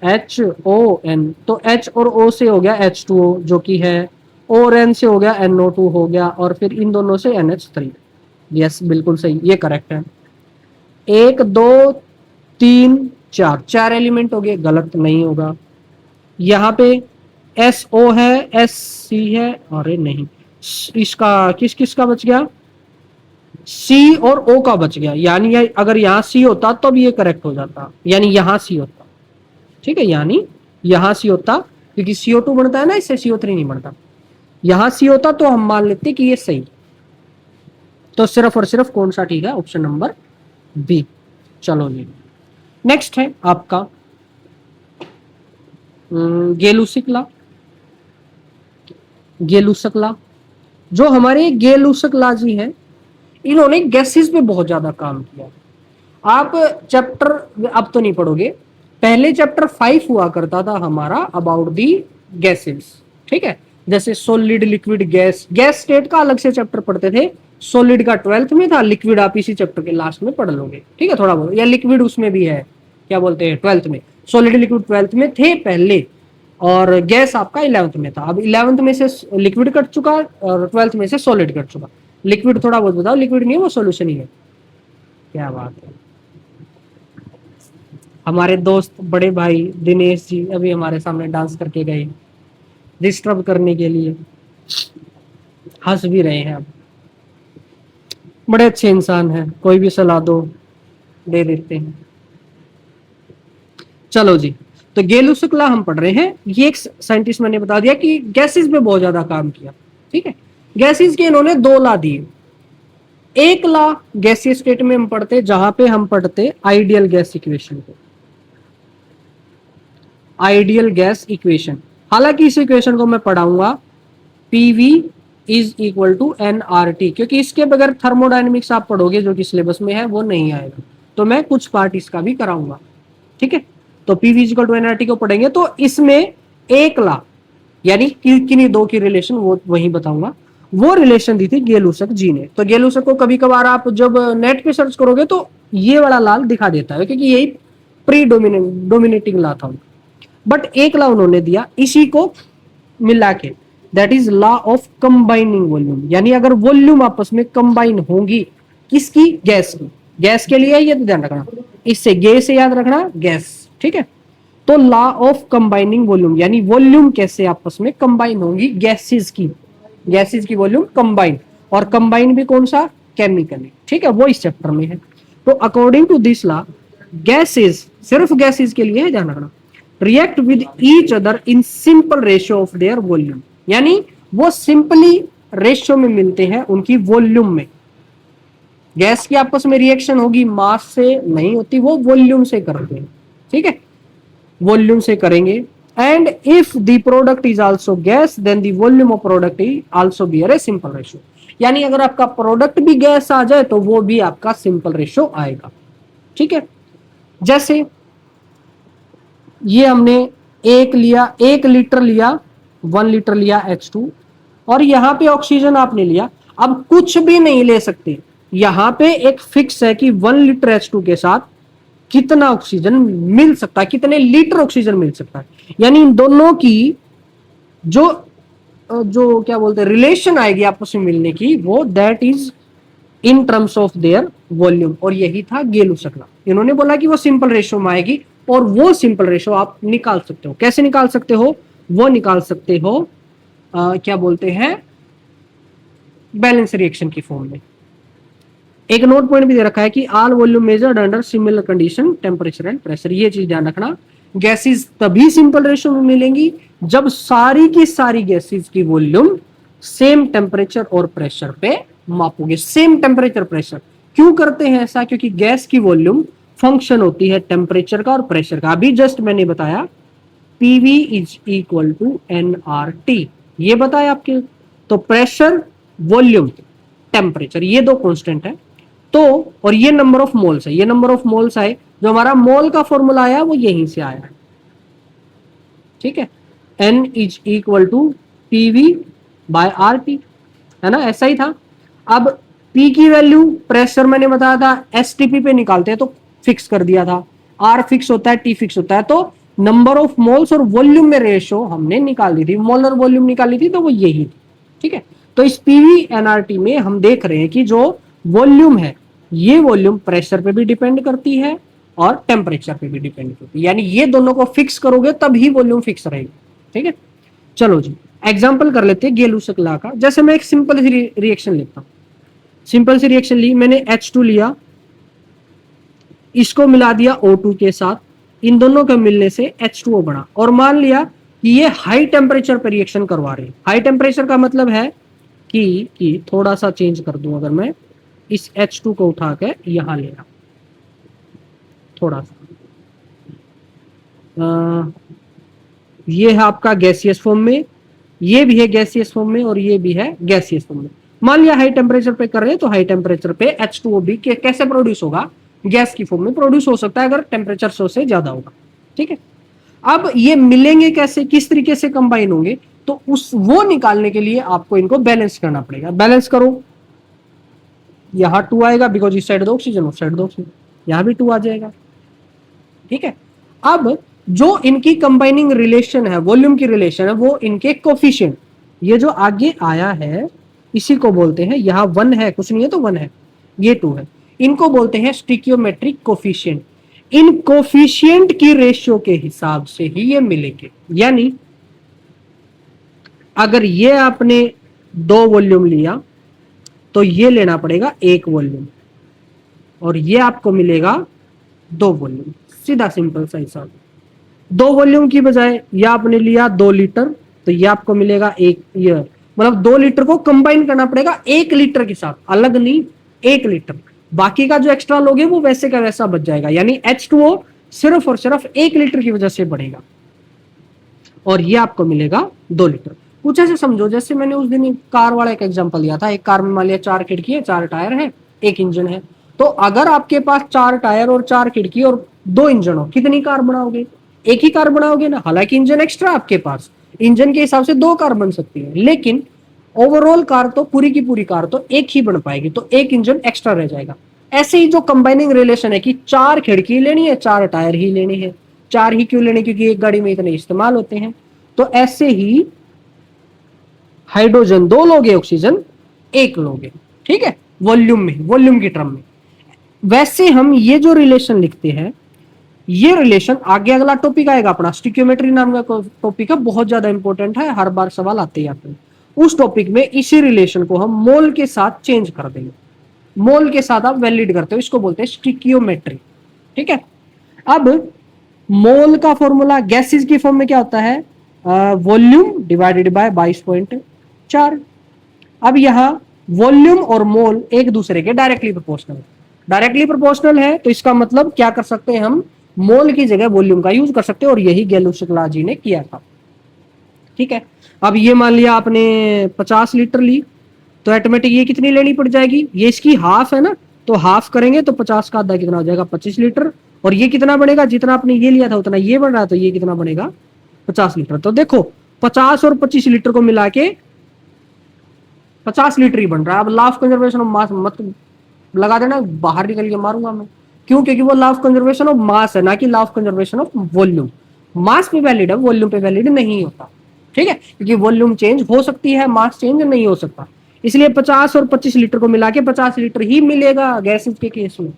H O N, तो एच और ओ से हो गया H2O जो कि है, और एन से हो गया NO2 हो गया, और फिर इन दोनों से NH3। यस बिल्कुल सही, ये करेक्ट है। 1 2 3 4 चार एलिमेंट हो गए, गलत नहीं होगा। यहाँ पे SO है, SC है, अरे नहीं, इसका किस किस का बच गया, C और O का बच गया, यानी अगर यहाँ C होता तो भी ये करेक्ट हो जाता, यानी यहाँ C होता, ठीक है, यानी यहाँ C होता, क्योंकि CO2 बनता है ना, इससे CO3 नहीं बनता, यहाँ C होता तो हम मान लेते कि ये सही। तो सिर्फ और सिर्फ कौन सा ठीक है, ऑप्शन नंबर बी। चलो जी नेक्स्ट है आपका गेलुसिक लॉ। गेलुसक लॉ, जो हमारे गेलुसक लॉ जी हैं, इन्होंने गैसेस पे बहुत ज्यादा काम किया। आप चैप्टर अब तो नहीं पढ़ोगे, पहले चैप्टर 5 हुआ करता था हमारा अबाउट दी गैसेस, ठीक है, जैसे solid liquid gas, gas state का अलग से चैप्टर पढ़ते थे, सॉलिड का 12th में था, लिक्विड आप इसी चैप्टर के लास्ट में पढ़ लोगे, ठीक है, थोड़ा बहुत, या लिक्विड उसमें भी है, क्या बोलते हैं 12th में, सॉलिड लिक्विड 12th में थे पहले, और गैस आपका 11th में था। अब 11th में से लिक्विड कट चुका और 12th में से सॉलिड कट चुका। लिक्विड थोड़ा बहुत बताओ, लिक्विड नहीं है वो सॉल्यूशन ही है। क्या बात है, हमारे दोस्त बड़े भाई दिनेश जी अभी हमारे सामने डांस करके गए डिस्टर्ब करने के लिए, हंस भी रहे हैं। अब बड़े अच्छे इंसान हैं, कोई भी सलाह दो दे देते हैं। चलो जी, तो गेलुसक लॉ हम पढ़ रहे हैं। ये एक साइंटिस्ट मैंने बता दिया कि गैसेस पे बहुत ज्यादा काम किया, ठीक है। गैसेस के इन्होंने दो लॉ दिए। एक लॉ गैसीय स्टेट में हम पढ़ते, जहां पे हम पढ़ते आइडियल गैस इक्वेशन को, आइडियल गैस इक्वेशन। हालांकि इस इक्वेशन को मैं पढ़ाऊंगा PV is equal to nRT, क्योंकि इसके बगैर थर्मोडायनेमिक्स आप पढ़ोगे जो कि सिलेबस में है वो नहीं आएगा, तो मैं कुछ पार्ट इसका भी कराऊंगा, ठीक है। तो PV is equal to nRT को पढ़ेंगे, तो इसमें एक लॉ यानी किन्हीं दो की रिलेशन वो वही बताऊंगा, वो रिलेशन दी थी गेलुसक जी ने। तो गेलुसक को कभी कभार आप जब नेट पे सर्च करोगे तो ये वाला लाल दिखा देता है, क्योंकि यही प्री डोमिनेटिंग लॉ था। बट एक लॉ उन्होंने दिया इसी को मिला के, that is law of combining volume, यानी अगर वॉल्यूम आपस में कंबाइन होंगी, किसकी, गैस की, गैस के लिए ये ध्यान रखना, इससे गे से याद रखना गैस, ठीक है। तो लॉ ऑफ कंबाइनिंग वॉल्यूम, यानी वॉल्यूम कैसे आपस में कंबाइन होंगी, गैसेस की वॉल्यूम कंबाइन, और कंबाइन भी कौन सा, केमिकली, ठीक है, वो इस चैप्टर में है। तो according to this law gases, सिर्फ गैसेस के लिए है, ध्यान रखना, react with each other in simple ratio of their volume, यानी वो सिंपली रेशियो में मिलते हैं उनकी वॉल्यूम में। गैस की आपस में रिएक्शन होगी मास से नहीं होती, वो वॉल्यूम से करते हैं, ठीक है, वॉल्यूम से करेंगे। And if the product is also gas then the volume of product is also bear a simple ratio, यानी अगर आपका प्रोडक्ट भी गैस आ जाए तो वो भी आपका सिंपल रेशियो आएगा, ठीक है। जैसे ये हमने एक लीटर लिया, 1 लीटर लिया H2, और यहाँ पे ऑक्सीजन आपने लिया। अब कुछ भी नहीं ले सकते, यहाँ पे एक फिक्स है कि 1 लीटर H2 के साथ कितना ऑक्सीजन मिल सकता है, कितने लीटर ऑक्सीजन मिल सकता है, यानी इन दोनों की जो क्या बोलते हैं रिलेशन आएगी आपस में मिलने की, वो that is in terms of their volume. और यही था गेलुसक लॉ, इन्होंने बोला कि वो सिंपल रेशियो में आएगी, और वो सिंपल रेशियो आप निकाल सकते हो। कैसे निकाल सकते हो, वो निकाल सकते हो क्या बोलते हैं, बैलेंस रिएक्शन की फॉर्म में। एक नोट पॉइंट भी दे रखा है कि all volume measured under similar condition temperature and pressure, ये चीज ध्यान रखना गैसेस तभी सिंपल रेशियो में मिलेंगी जब सारी की सारी गैसेस की वॉल्यूम सेम टेम्परेचर और प्रेशर पे मापोगे। सेम टेम्परेचर प्रेशर क्यों करते हैं ऐसा? क्योंकि गैस की वॉल्यूम फंक्शन होती है टेम्परेचर का और प्रेशर का। अभी जस्ट मैंने बताया PV is equal to nRT, ये बताया आपके। तो प्रेशर, वॉल्यूम, टेम्परेचर, ये दो कांस्टेंट है। तो और ये नंबर ऑफ मोल्स है, ये नंबर ऑफ मोल्स आए, जो हमारा मोल का फॉर्मूला आया वो यहीं से आया है, ठीक है। N is equal to PV by R T, है ना, ऐसा ही था। अब P की वैल्यू प्रेशर मैंने बताया था एसटीपी पे निकालते हैं तो फिक्स कर दिया था, R फिक्स होता है, T फिक्स होता है, तो नंबर ऑफ मोल्स और वॉल्यूम में रेशो हमने निकाल दी थी, मोलर वॉल्यूम निकाली थी, तो वो यही थी, ठीक है। तो इस पीवी एनआरटी में हम देख रहे हैं कि जो वॉल्यूम है ये वॉल्यूम प्रेशर पे भी डिपेंड करती है और टेम्परेचर पे भी डिपेंड करती है, यानी ये दोनों को फिक्स करोगे तभी वॉल्यूम फिक्स रहेगी, ठीक है। चलो जी एग्जांपल कर लेते हैं गेलूसक लॉ का। जैसे मैं एक सिंपल सी रिएक्शन लेता हूं, सिंपल सी रिएक्शन ली मैंने, H2 लिया, इसको मिला दिया O2 के साथ, इन दोनों के मिलने से H2O बना, और मान लिया कि ये हाई टेम्परेचर पर रिएक्शन करवा रहे हैं। हाई टेम्परेचर का मतलब है कि थोड़ा सा चेंज कर दूं, अगर मैं इस H2 को उठा के यहां ले रहा, थोड़ा सा ये है आपका गैसियस फॉर्म में, ये भी है गैसियस फॉर्म में, और ये भी है गैसियस फॉर्म में। मान लिया हाई टेम्परेचर पे कर रहे हैं तो हाई टेम्परेचर पे H2O भी कैसे प्रोड्यूस होगा? गैस की फॉर्म में प्रोड्यूस हो सकता है अगर टेम्परेचर 100 से ज्यादा होगा, ठीक है। अब ये मिलेंगे कैसे, किस तरीके से कंबाइन होंगे, तो उस वो निकालने के लिए आपको इनको बैलेंस करना पड़ेगा। बैलेंस करो, यहां 2 आएगा बिकॉज इस साइड दो ऑक्सीजन, उस साइड दो ऑक्सीजन, यहां भी 2 आ जाएगा, ठीक है। अब जो इनकी कंबाइनिंग रिलेशन है, वॉल्यूम की रिलेशन है, वो इनके कोफिशिएंट, ये जो आगे आया है इसी को बोलते हैं, यहां 1 है, कुछ नहीं है तो 1 है, ये 2 है, इनको बोलते हैं स्टिकियोमेट्रिक कोफिशिएंट। इन कोफिशिएंट की रेशियो के हिसाब से ही ये मिलेंगे। यानी अगर ये आपने 2 वॉल्यूम लिया तो ये लेना पड़ेगा 1 वॉल्यूम, और ये आपको मिलेगा 2 वॉल्यूम, सीधा सिंपल सा हिसाब। 2 वॉल्यूम की बजाय ये आपने लिया 2 लीटर, तो ये आपको मिलेगा 1, ये मतलब 2 लीटर को कंबाइन करना पड़ेगा 1 लीटर के साथ, अलग नहीं, 1 लीटर। बाकी का जो एक्स्ट्रा लोगे वो वैसे का वैसा बच जाएगा, यानी H2O सिर्फ और सिर्फ 1 लीटर की वजह से बढ़ेगा, और ये आपको मिलेगा 2 लीटर। कुछ ऐसे समझो जैसे मैंने उस दिन कार वाला एक एग्जांपल दिया था, एक कार में मान लिया 4 खिड़की है, 4 टायर है, 1 इंजन है। तो अगर आपके पास 4 टायर और 4 खिड़की और 2 इंजन हो, कितनी कार बनाओगे? 1 ही कार बनाओगे ना। हालांकि इंजन एक्स्ट्रा आपके पास, इंजन के हिसाब से 2 कार बन सकती है, लेकिन ओवरऑल कार तो पूरी की पूरी कार तो 1 ही बन पाएगी, तो 1 इंजन एक्स्ट्रा रह जाएगा। ऐसे ही जो कंबाइनिंग रिलेशन है कि 4 खिड़की लेनी है, 4 टायर ही लेने हैं। 4 ही क्यों लेने? क्योंकि एक गाड़ी में इतने इस्तेमाल होते हैं। तो ऐसे ही हाइड्रोजन 2 लोगे, ऑक्सीजन 1 लोगे, ठीक है, वॉल्यूम में, वॉल्यूम की टर्म में। वैसे हम ये जो रिलेशन लिखते हैं, ये रिलेशन आगे अगला टॉपिक आएगा अपना स्टिकियोमेट्री नाम का टॉपिक है, बहुत ज्यादा इंपॉर्टेंट है, हर बार सवाल आते ही आते हैं। उस टॉपिक में इसी रिलेशन को हम मोल के साथ चेंज कर देंगे, मोल के साथ आप वैलिड करते हो, इसको बोलते हैं स्टिकियोमेट्री, ठीक है। अब मोल का फॉर्मूला गैसेस की फॉर्म में क्या होता है? Volume divided by 22.4। अब यहां वॉल्यूम और मोल एक दूसरे के डायरेक्टली प्रोपोर्शनल, डायरेक्टली प्रोपोर्शनल है, तो इसका मतलब क्या कर सकते हैं हम? मोल की जगह वॉल्यूम का यूज कर सकते हैं, और यही गेलूसक लॉ जी ने किया था, ठीक है। अब ये मान लिया आपने 50 लीटर ली, तो ऑटोमेटिक ये कितनी लेनी पड़ जाएगी? ये इसकी हाफ है ना, तो हाफ करेंगे तो 50 का आधा कितना हो जाएगा? 25 लीटर। और ये कितना बनेगा? जितना आपने ये लिया था उतना ये बन रहा है, तो ये कितना बनेगा? 50 लीटर। तो देखो 50 और 25 लीटर को मिला के 50 लीटर ही बन रहा है। अब लॉ ऑफ कंजर्वेशन ऑफ मास मत लगा देना, बाहर निकल के मारूंगा मैं, क्यों? क्योंकि वो law of conservation of mass है, ना कि law of conservation of volume. Mass पे वैलिड है, वॉल्यूम पे वैलिड नहीं होता, ठीक है, क्योंकि वॉल्यूम चेंज हो सकती है, मास चेंज नहीं हो सकता। इसलिए 50 और 25 लीटर को मिला के 50 लीटर ही मिलेगा गैसेस के केस में,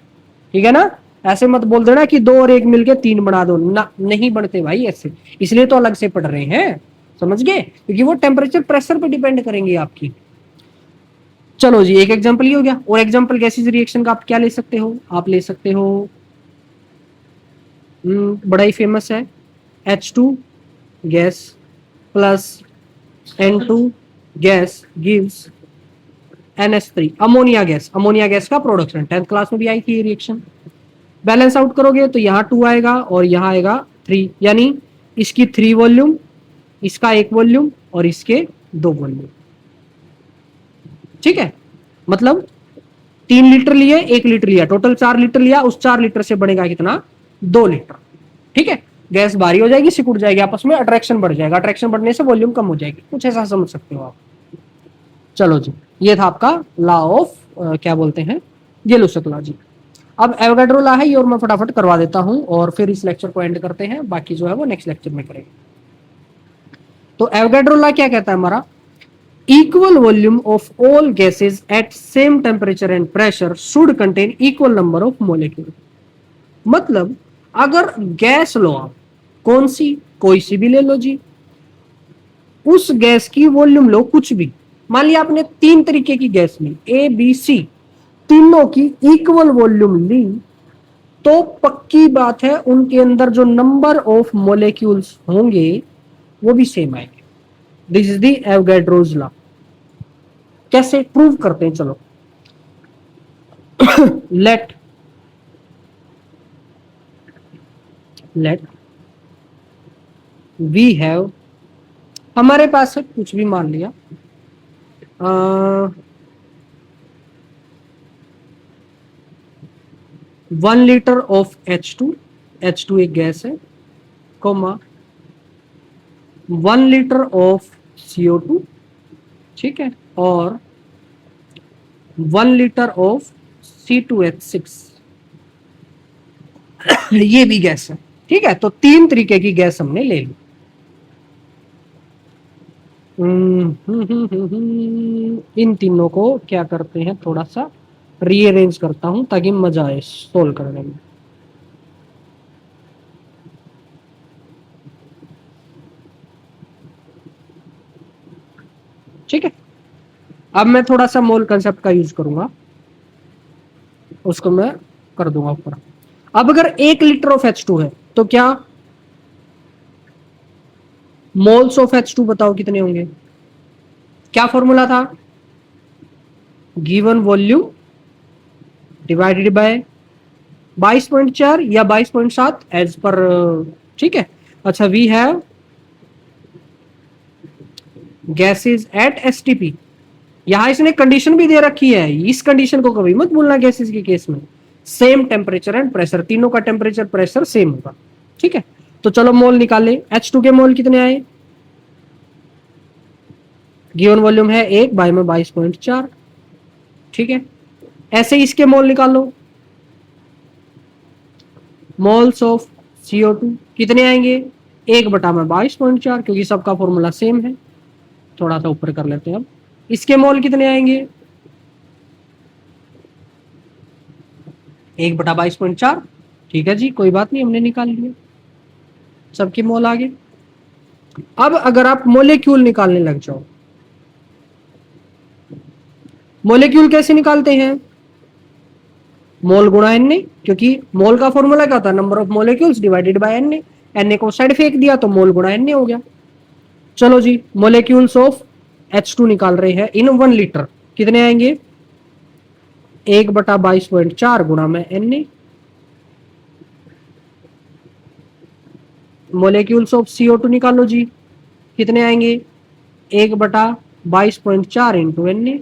ठीक है ना। ऐसे मत बोल देना कि 2 और 1 मिलके 3 बना दो ना, नहीं बढ़ते भाई ऐसे, इसलिए तो अलग से पढ़ रहे हैं, समझ गए, क्योंकि वो टेम्परेचर प्रेशर पे डिपेंड करेंगे आपकी। चलो जी एक एग्जांपल ये हो गया, और एग्जांपल गैसेस रिएक्शन का आप क्या ले सकते हो? आप ले सकते हो बड़ा ही फेमस है H2 gas plus N2 gas gives NH3 ammonia gas. Ammonia gas का प्रोडक्शन 10th क्लास में भी आई थी ये रिएक्शन। बैलेंस आउट करोगे तो यहाँ 2 आएगा और यहाँ आएगा 3, यानी इसकी 3 वॉल्यूम, इसका 1 वॉल्यूम और इसके 2 वॉल्यूम। ठीक है, मतलब 3 लीटर लिए 1 लीटर लिया, टोटल 4 लीटर लिया, उस 4 लीटर से बनेगा कितना 2 लीटर। ठीक है, गैस भारी हो जाएगी, सिकुड़ जाएगी आपस में, अट्रैक्शन बढ़ जाएगा, अट्रैक्शन बढ़ने से वॉल्यूम कम हो जाएगी, कुछ ऐसा समझ सकते हो आप। चलो जी, ये था आपका लॉ ऑफ क्या बोलते हैं, ये लॉ जी। अब एवोगाड्रो लॉ है ये, और मैं फटाफट करवा देता हूं और फिर इस लेक्चर को एंड करते हैं, बाकी जो है वो नेक्स्ट लेक्चर में करेंगे। तो एवोगाड्रो लॉ क्या कहता है हमारा, equal volume of all gases at same temperature and pressure should contain equal number of molecule. मतलब अगर गैस लो आप, कौन सी, कोई सी भी ले लो जी, उस गैस की वॉल्यूम लो कुछ भी, मान लिया आपने 3 तरीके की गैस ली A B C, तीनों की इक्वल वॉल्यूम ली, तो पक्की बात है उनके अंदर जो नंबर ऑफ मोलिक्यूल्स होंगे वो भी सेम आएंगे। This is the Avogadro's law. कैसे प्रूव करते हैं, चलो लेट वी हैव, हमारे पास है कुछ भी मान लिया, 1 लीटर ऑफ H2, H2 एक गैस है, कोमा 1 लीटर ऑफ CO2, ठीक है, और 1 लीटर ऑफ C2H6 ये भी गैस है। ठीक है, तो 3 तरीके की गैस हमने ले ली। इन तीनों को क्या करते हैं, थोड़ा सा रीअरेंज करता हूं ताकि मजा आए सोल्व करने में। ठीक है, अब मैं थोड़ा सा मोल कंसेप्ट का यूज करूंगा, उसको मैं कर दूंगा ऊपर। अब अगर 1 लीटर ऑफ H2 है तो क्या मोल्स ऑफ H2 बताओ कितने होंगे, क्या फॉर्मूला था, गिवन वॉल्यूम डिवाइडेड बाय 22.4 या 22.7 एज पर। ठीक है, अच्छा, we have gases at STP, यहां इसने कंडीशन भी दे रखी है, इस कंडीशन को कभी मत भूलना गैसेस के केस में, सेम टेम्परेचर एंड प्रेशर, तीनों का टेम्परेचर प्रेशर सेम होगा। ठीक है, तो चलो मोल निकाले, H2 के मोल कितने आए, गिवन वॉल्यूम है 1 बाय में 22.4। ठीक है, ऐसे इसके मोल निकालो, मोल्स ऑफ CO2 कितने आएंगे, 1 बटा में 22.4, क्योंकि सबका फॉर्मूला सेम है, थोड़ा सा ऊपर कर लेते हैं। अब इसके मोल कितने आएंगे, 1 बटा 22.4। ठीक है जी, कोई बात नहीं, हमने निकाल लिया, सबके मोल आ गए। अब अगर आप मोलेक्यूल निकालने लग जाओ, मोलेक्यूल कैसे निकालते हैं, मोल गुणा Na, क्योंकि मोल का फॉर्मूला क्या था, number of molecules divided by Na, Na को साइड फेंक दिया तो मोल गुणा Na हो गया। चलो जी, मोलेक्यूल्स ऑफ H2 निकाल रहे हैं इन 1 लीटर, कितने आएंगे, 1 बटा 22.4 गुणा में Na। मोलेक्यूल्स ऑफ CO2 निकालो जी, कितने आएंगे, 1 बटा 22.4 इंटू Na।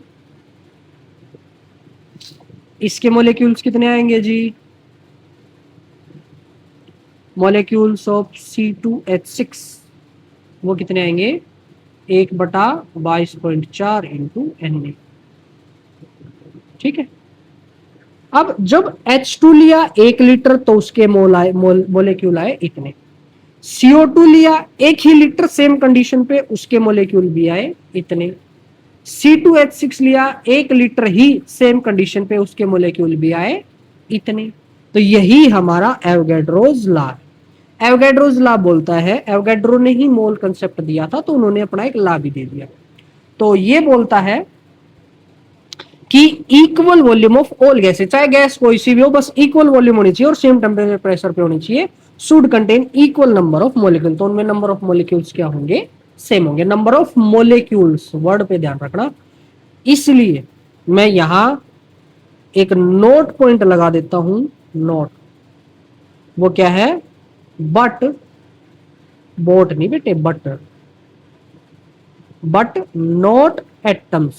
इसके मोलेक्यूल्स कितने आएंगे जी, मोलेक्यूल्स ऑफ C2H6 वो कितने आएंगे, 1 बटा 22.4 इंटू Na। ठीक है, अब जब H2 लिया 1 लीटर तो उसके मोल आए, मोलेक्यूल आए इतने, CO2 लिया 1 ही लीटर सेम कंडीशन पे, उसके मोलेक्यूल भी आए इतने, C2H6 लिया 1 लीटर ही सेम कंडीशन पे, उसके मोलेक्यूल भी आए इतने। तो यही हमारा एवोगाड्रोस लॉ है। एवोगाड्रोस लॉ बोलता है, एवोगाड्रो ने ही मोल कंसेप्ट दिया था तो उन्होंने अपना एक लॉ भी दे दिया। तो ये बोलता है कि equal volume of all gases, चाहे गैस कोई सी भी हो, बस इक्वल वॉल्यूम होनी चाहिए और सेम टेम्परेचर प्रेशर पे होनी चाहिए, should contain equal number of molecule, तो उनमें नंबर ऑफ मोलिक्यूल्स क्या होंगे, सेम होंगे। नंबर ऑफ मोलिक्यूल्स वर्ड पे ध्यान रखना, इसलिए मैं यहां एक नोट पॉइंट लगा देता हूं, नोट, वो क्या है, बट, बोट नहीं बेटे, but note atoms,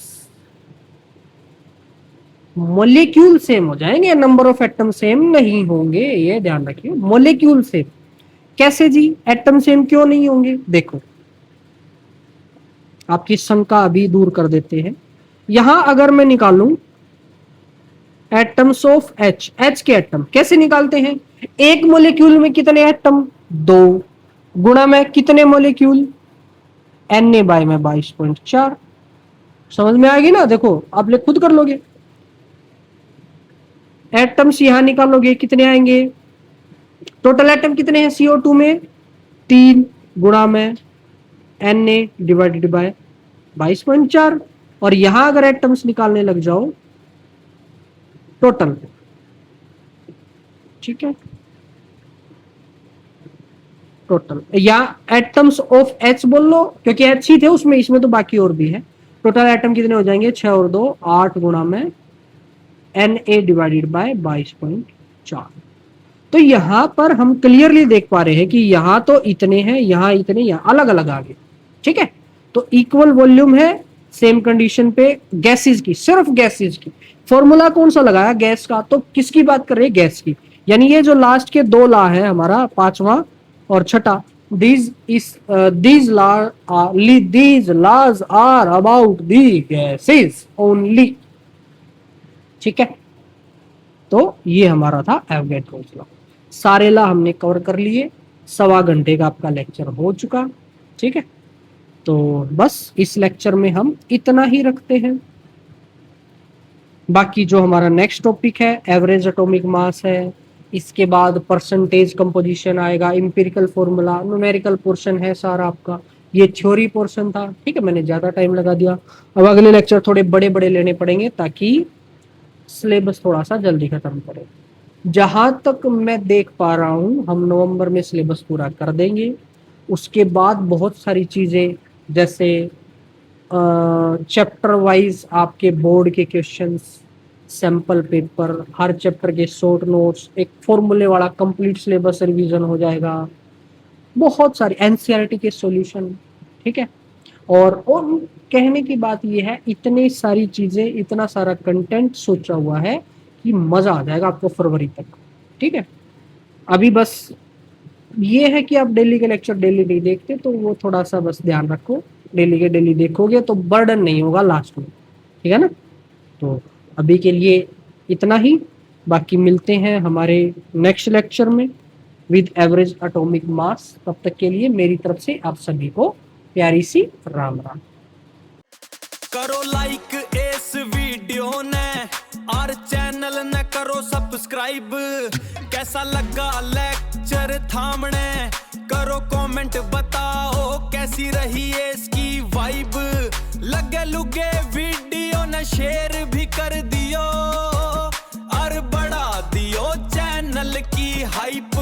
molecule same हो जाएंगे, नंबर ऑफ एटम सेम नहीं होंगे, ये ध्यान रखिए। मोलिक्यूल सेम कैसे जी, एटम सेम क्यों नहीं होंगे, देखो आपकी शंका अभी दूर कर देते हैं। यहां अगर मैं निकालूं एटम्स ऑफ एच, एच के एटम कैसे निकालते हैं, एक मोलिक्यूल में कितने एटम, 2, गुणा में कितने मोलिक्यूल, Na बाय में 22.4, समझ में आएगी ना, देखो आप लोग खुद कर लोगे, एटम्स यहां निकालोगे कितने आएंगे, टोटल एटम कितने हैं CO2 में 3, गुणा में Na डिवाइडेड बाय 22.4, और यहां अगर एटम्स निकालने लग जाओ टोटल, ठीक है, टोटल, या एटम्स ऑफ H बोल लो, क्योंकि H ही थे उसमें, इसमें तो बाकी और भी है। टोटल एटम कितने हो जाएंगे, 6 और 2 8, गुणा में Na डिवाइडेड बाय 22.4। तो यहां पर हम क्लियरली देख पा रहे हैं कि यहां तो इतने हैं, यहां इतने, यहां अलग अलग आ गए, ठीक है। तो इक्वल वॉल्यूम है, सेम कंडीशन पे गैसेस की, सिर्फ गैसेस की। फॉर्मूला कौन सा लगाया, गैस का, तो किसकी बात कर रहे हैं, गैस की, यानी ये जो लास्ट के 2 लॉ है हमारा, 5वां और 6ठा, these laws are about the gases only, ठीक है। तो ये हमारा था एवोगैड्रोस लॉ। सारे लॉ हमने कवर कर लिए, 1.25 घंटे का आपका लेक्चर हो चुका, ठीक है। तो बस इस लेक्चर में हम इतना ही रखते हैं। बाकी जो हमारा नेक्स्ट टॉपिक है एवरेज एटॉमिक मास है, इसके बाद परसेंटेज कंपोजिशन आएगा, इंपिरिकल फॉर्मूला, न्यूमेरिकल पोर्शन है सारा आपका, ये थ्योरी पोर्शन था, ठीक है, मैंने ज्यादा टाइम लगा दिया। अब अगले लेक्चर थोड़े बड़े बड़े लेने पड़ेंगे ताकि सिलेबस थोड़ा सा जल्दी खत्म करें। जहां तक मैं देख पा रहा हूं हम नवंबर में सिलेबस पूरा कर देंगे। उसके बाद बहुत सारी चीजें, जैसे चैप्टर वाइज आपके बोर्ड के क्वेश्चंस, सैंपल पेपर, हर चैप्टर के शॉर्ट नोट्स, एक फॉर्मूले वाला कंप्लीट सिलेबस रिवीजन हो जाएगा, बहुत सारी एनसीईआरटी के सॉल्यूशन, ठीक है। और कहने की बात ये है, इतनी सारी चीजें, इतना सारा कंटेंट सोचा हुआ है कि मजा आ जाएगा आपको फरवरी तक, ठीक है। अभी बस ये है कि आप डेली के लेक्चर डेली नहीं देखते, तो वो थोड़ा सा बस ध्यान रखो, डेली के डेली देखोगे तो बर्डन नहीं होगा लास्ट में, ठीक है ना। तो अभी के लिए इतना ही, बाकी मिलते हैं हमारे नेक्स्ट लेक्चर में विद एवरेज एटॉमिक मास। तब तक के लिए मेरी तरफ से आप सभी को प्यारी सी राम राम। करो लाइक इस वीडियो ने और चैनल ने करो सब्सक्राइब। कैसा लगा लेक्चर थामने, करो कमेंट बताओ कैसी रही है इसकी वाइब। लगे लुगे वीडियो ने शेयर भी कर दियो और बढ़ा दियो चैनल की हाइप।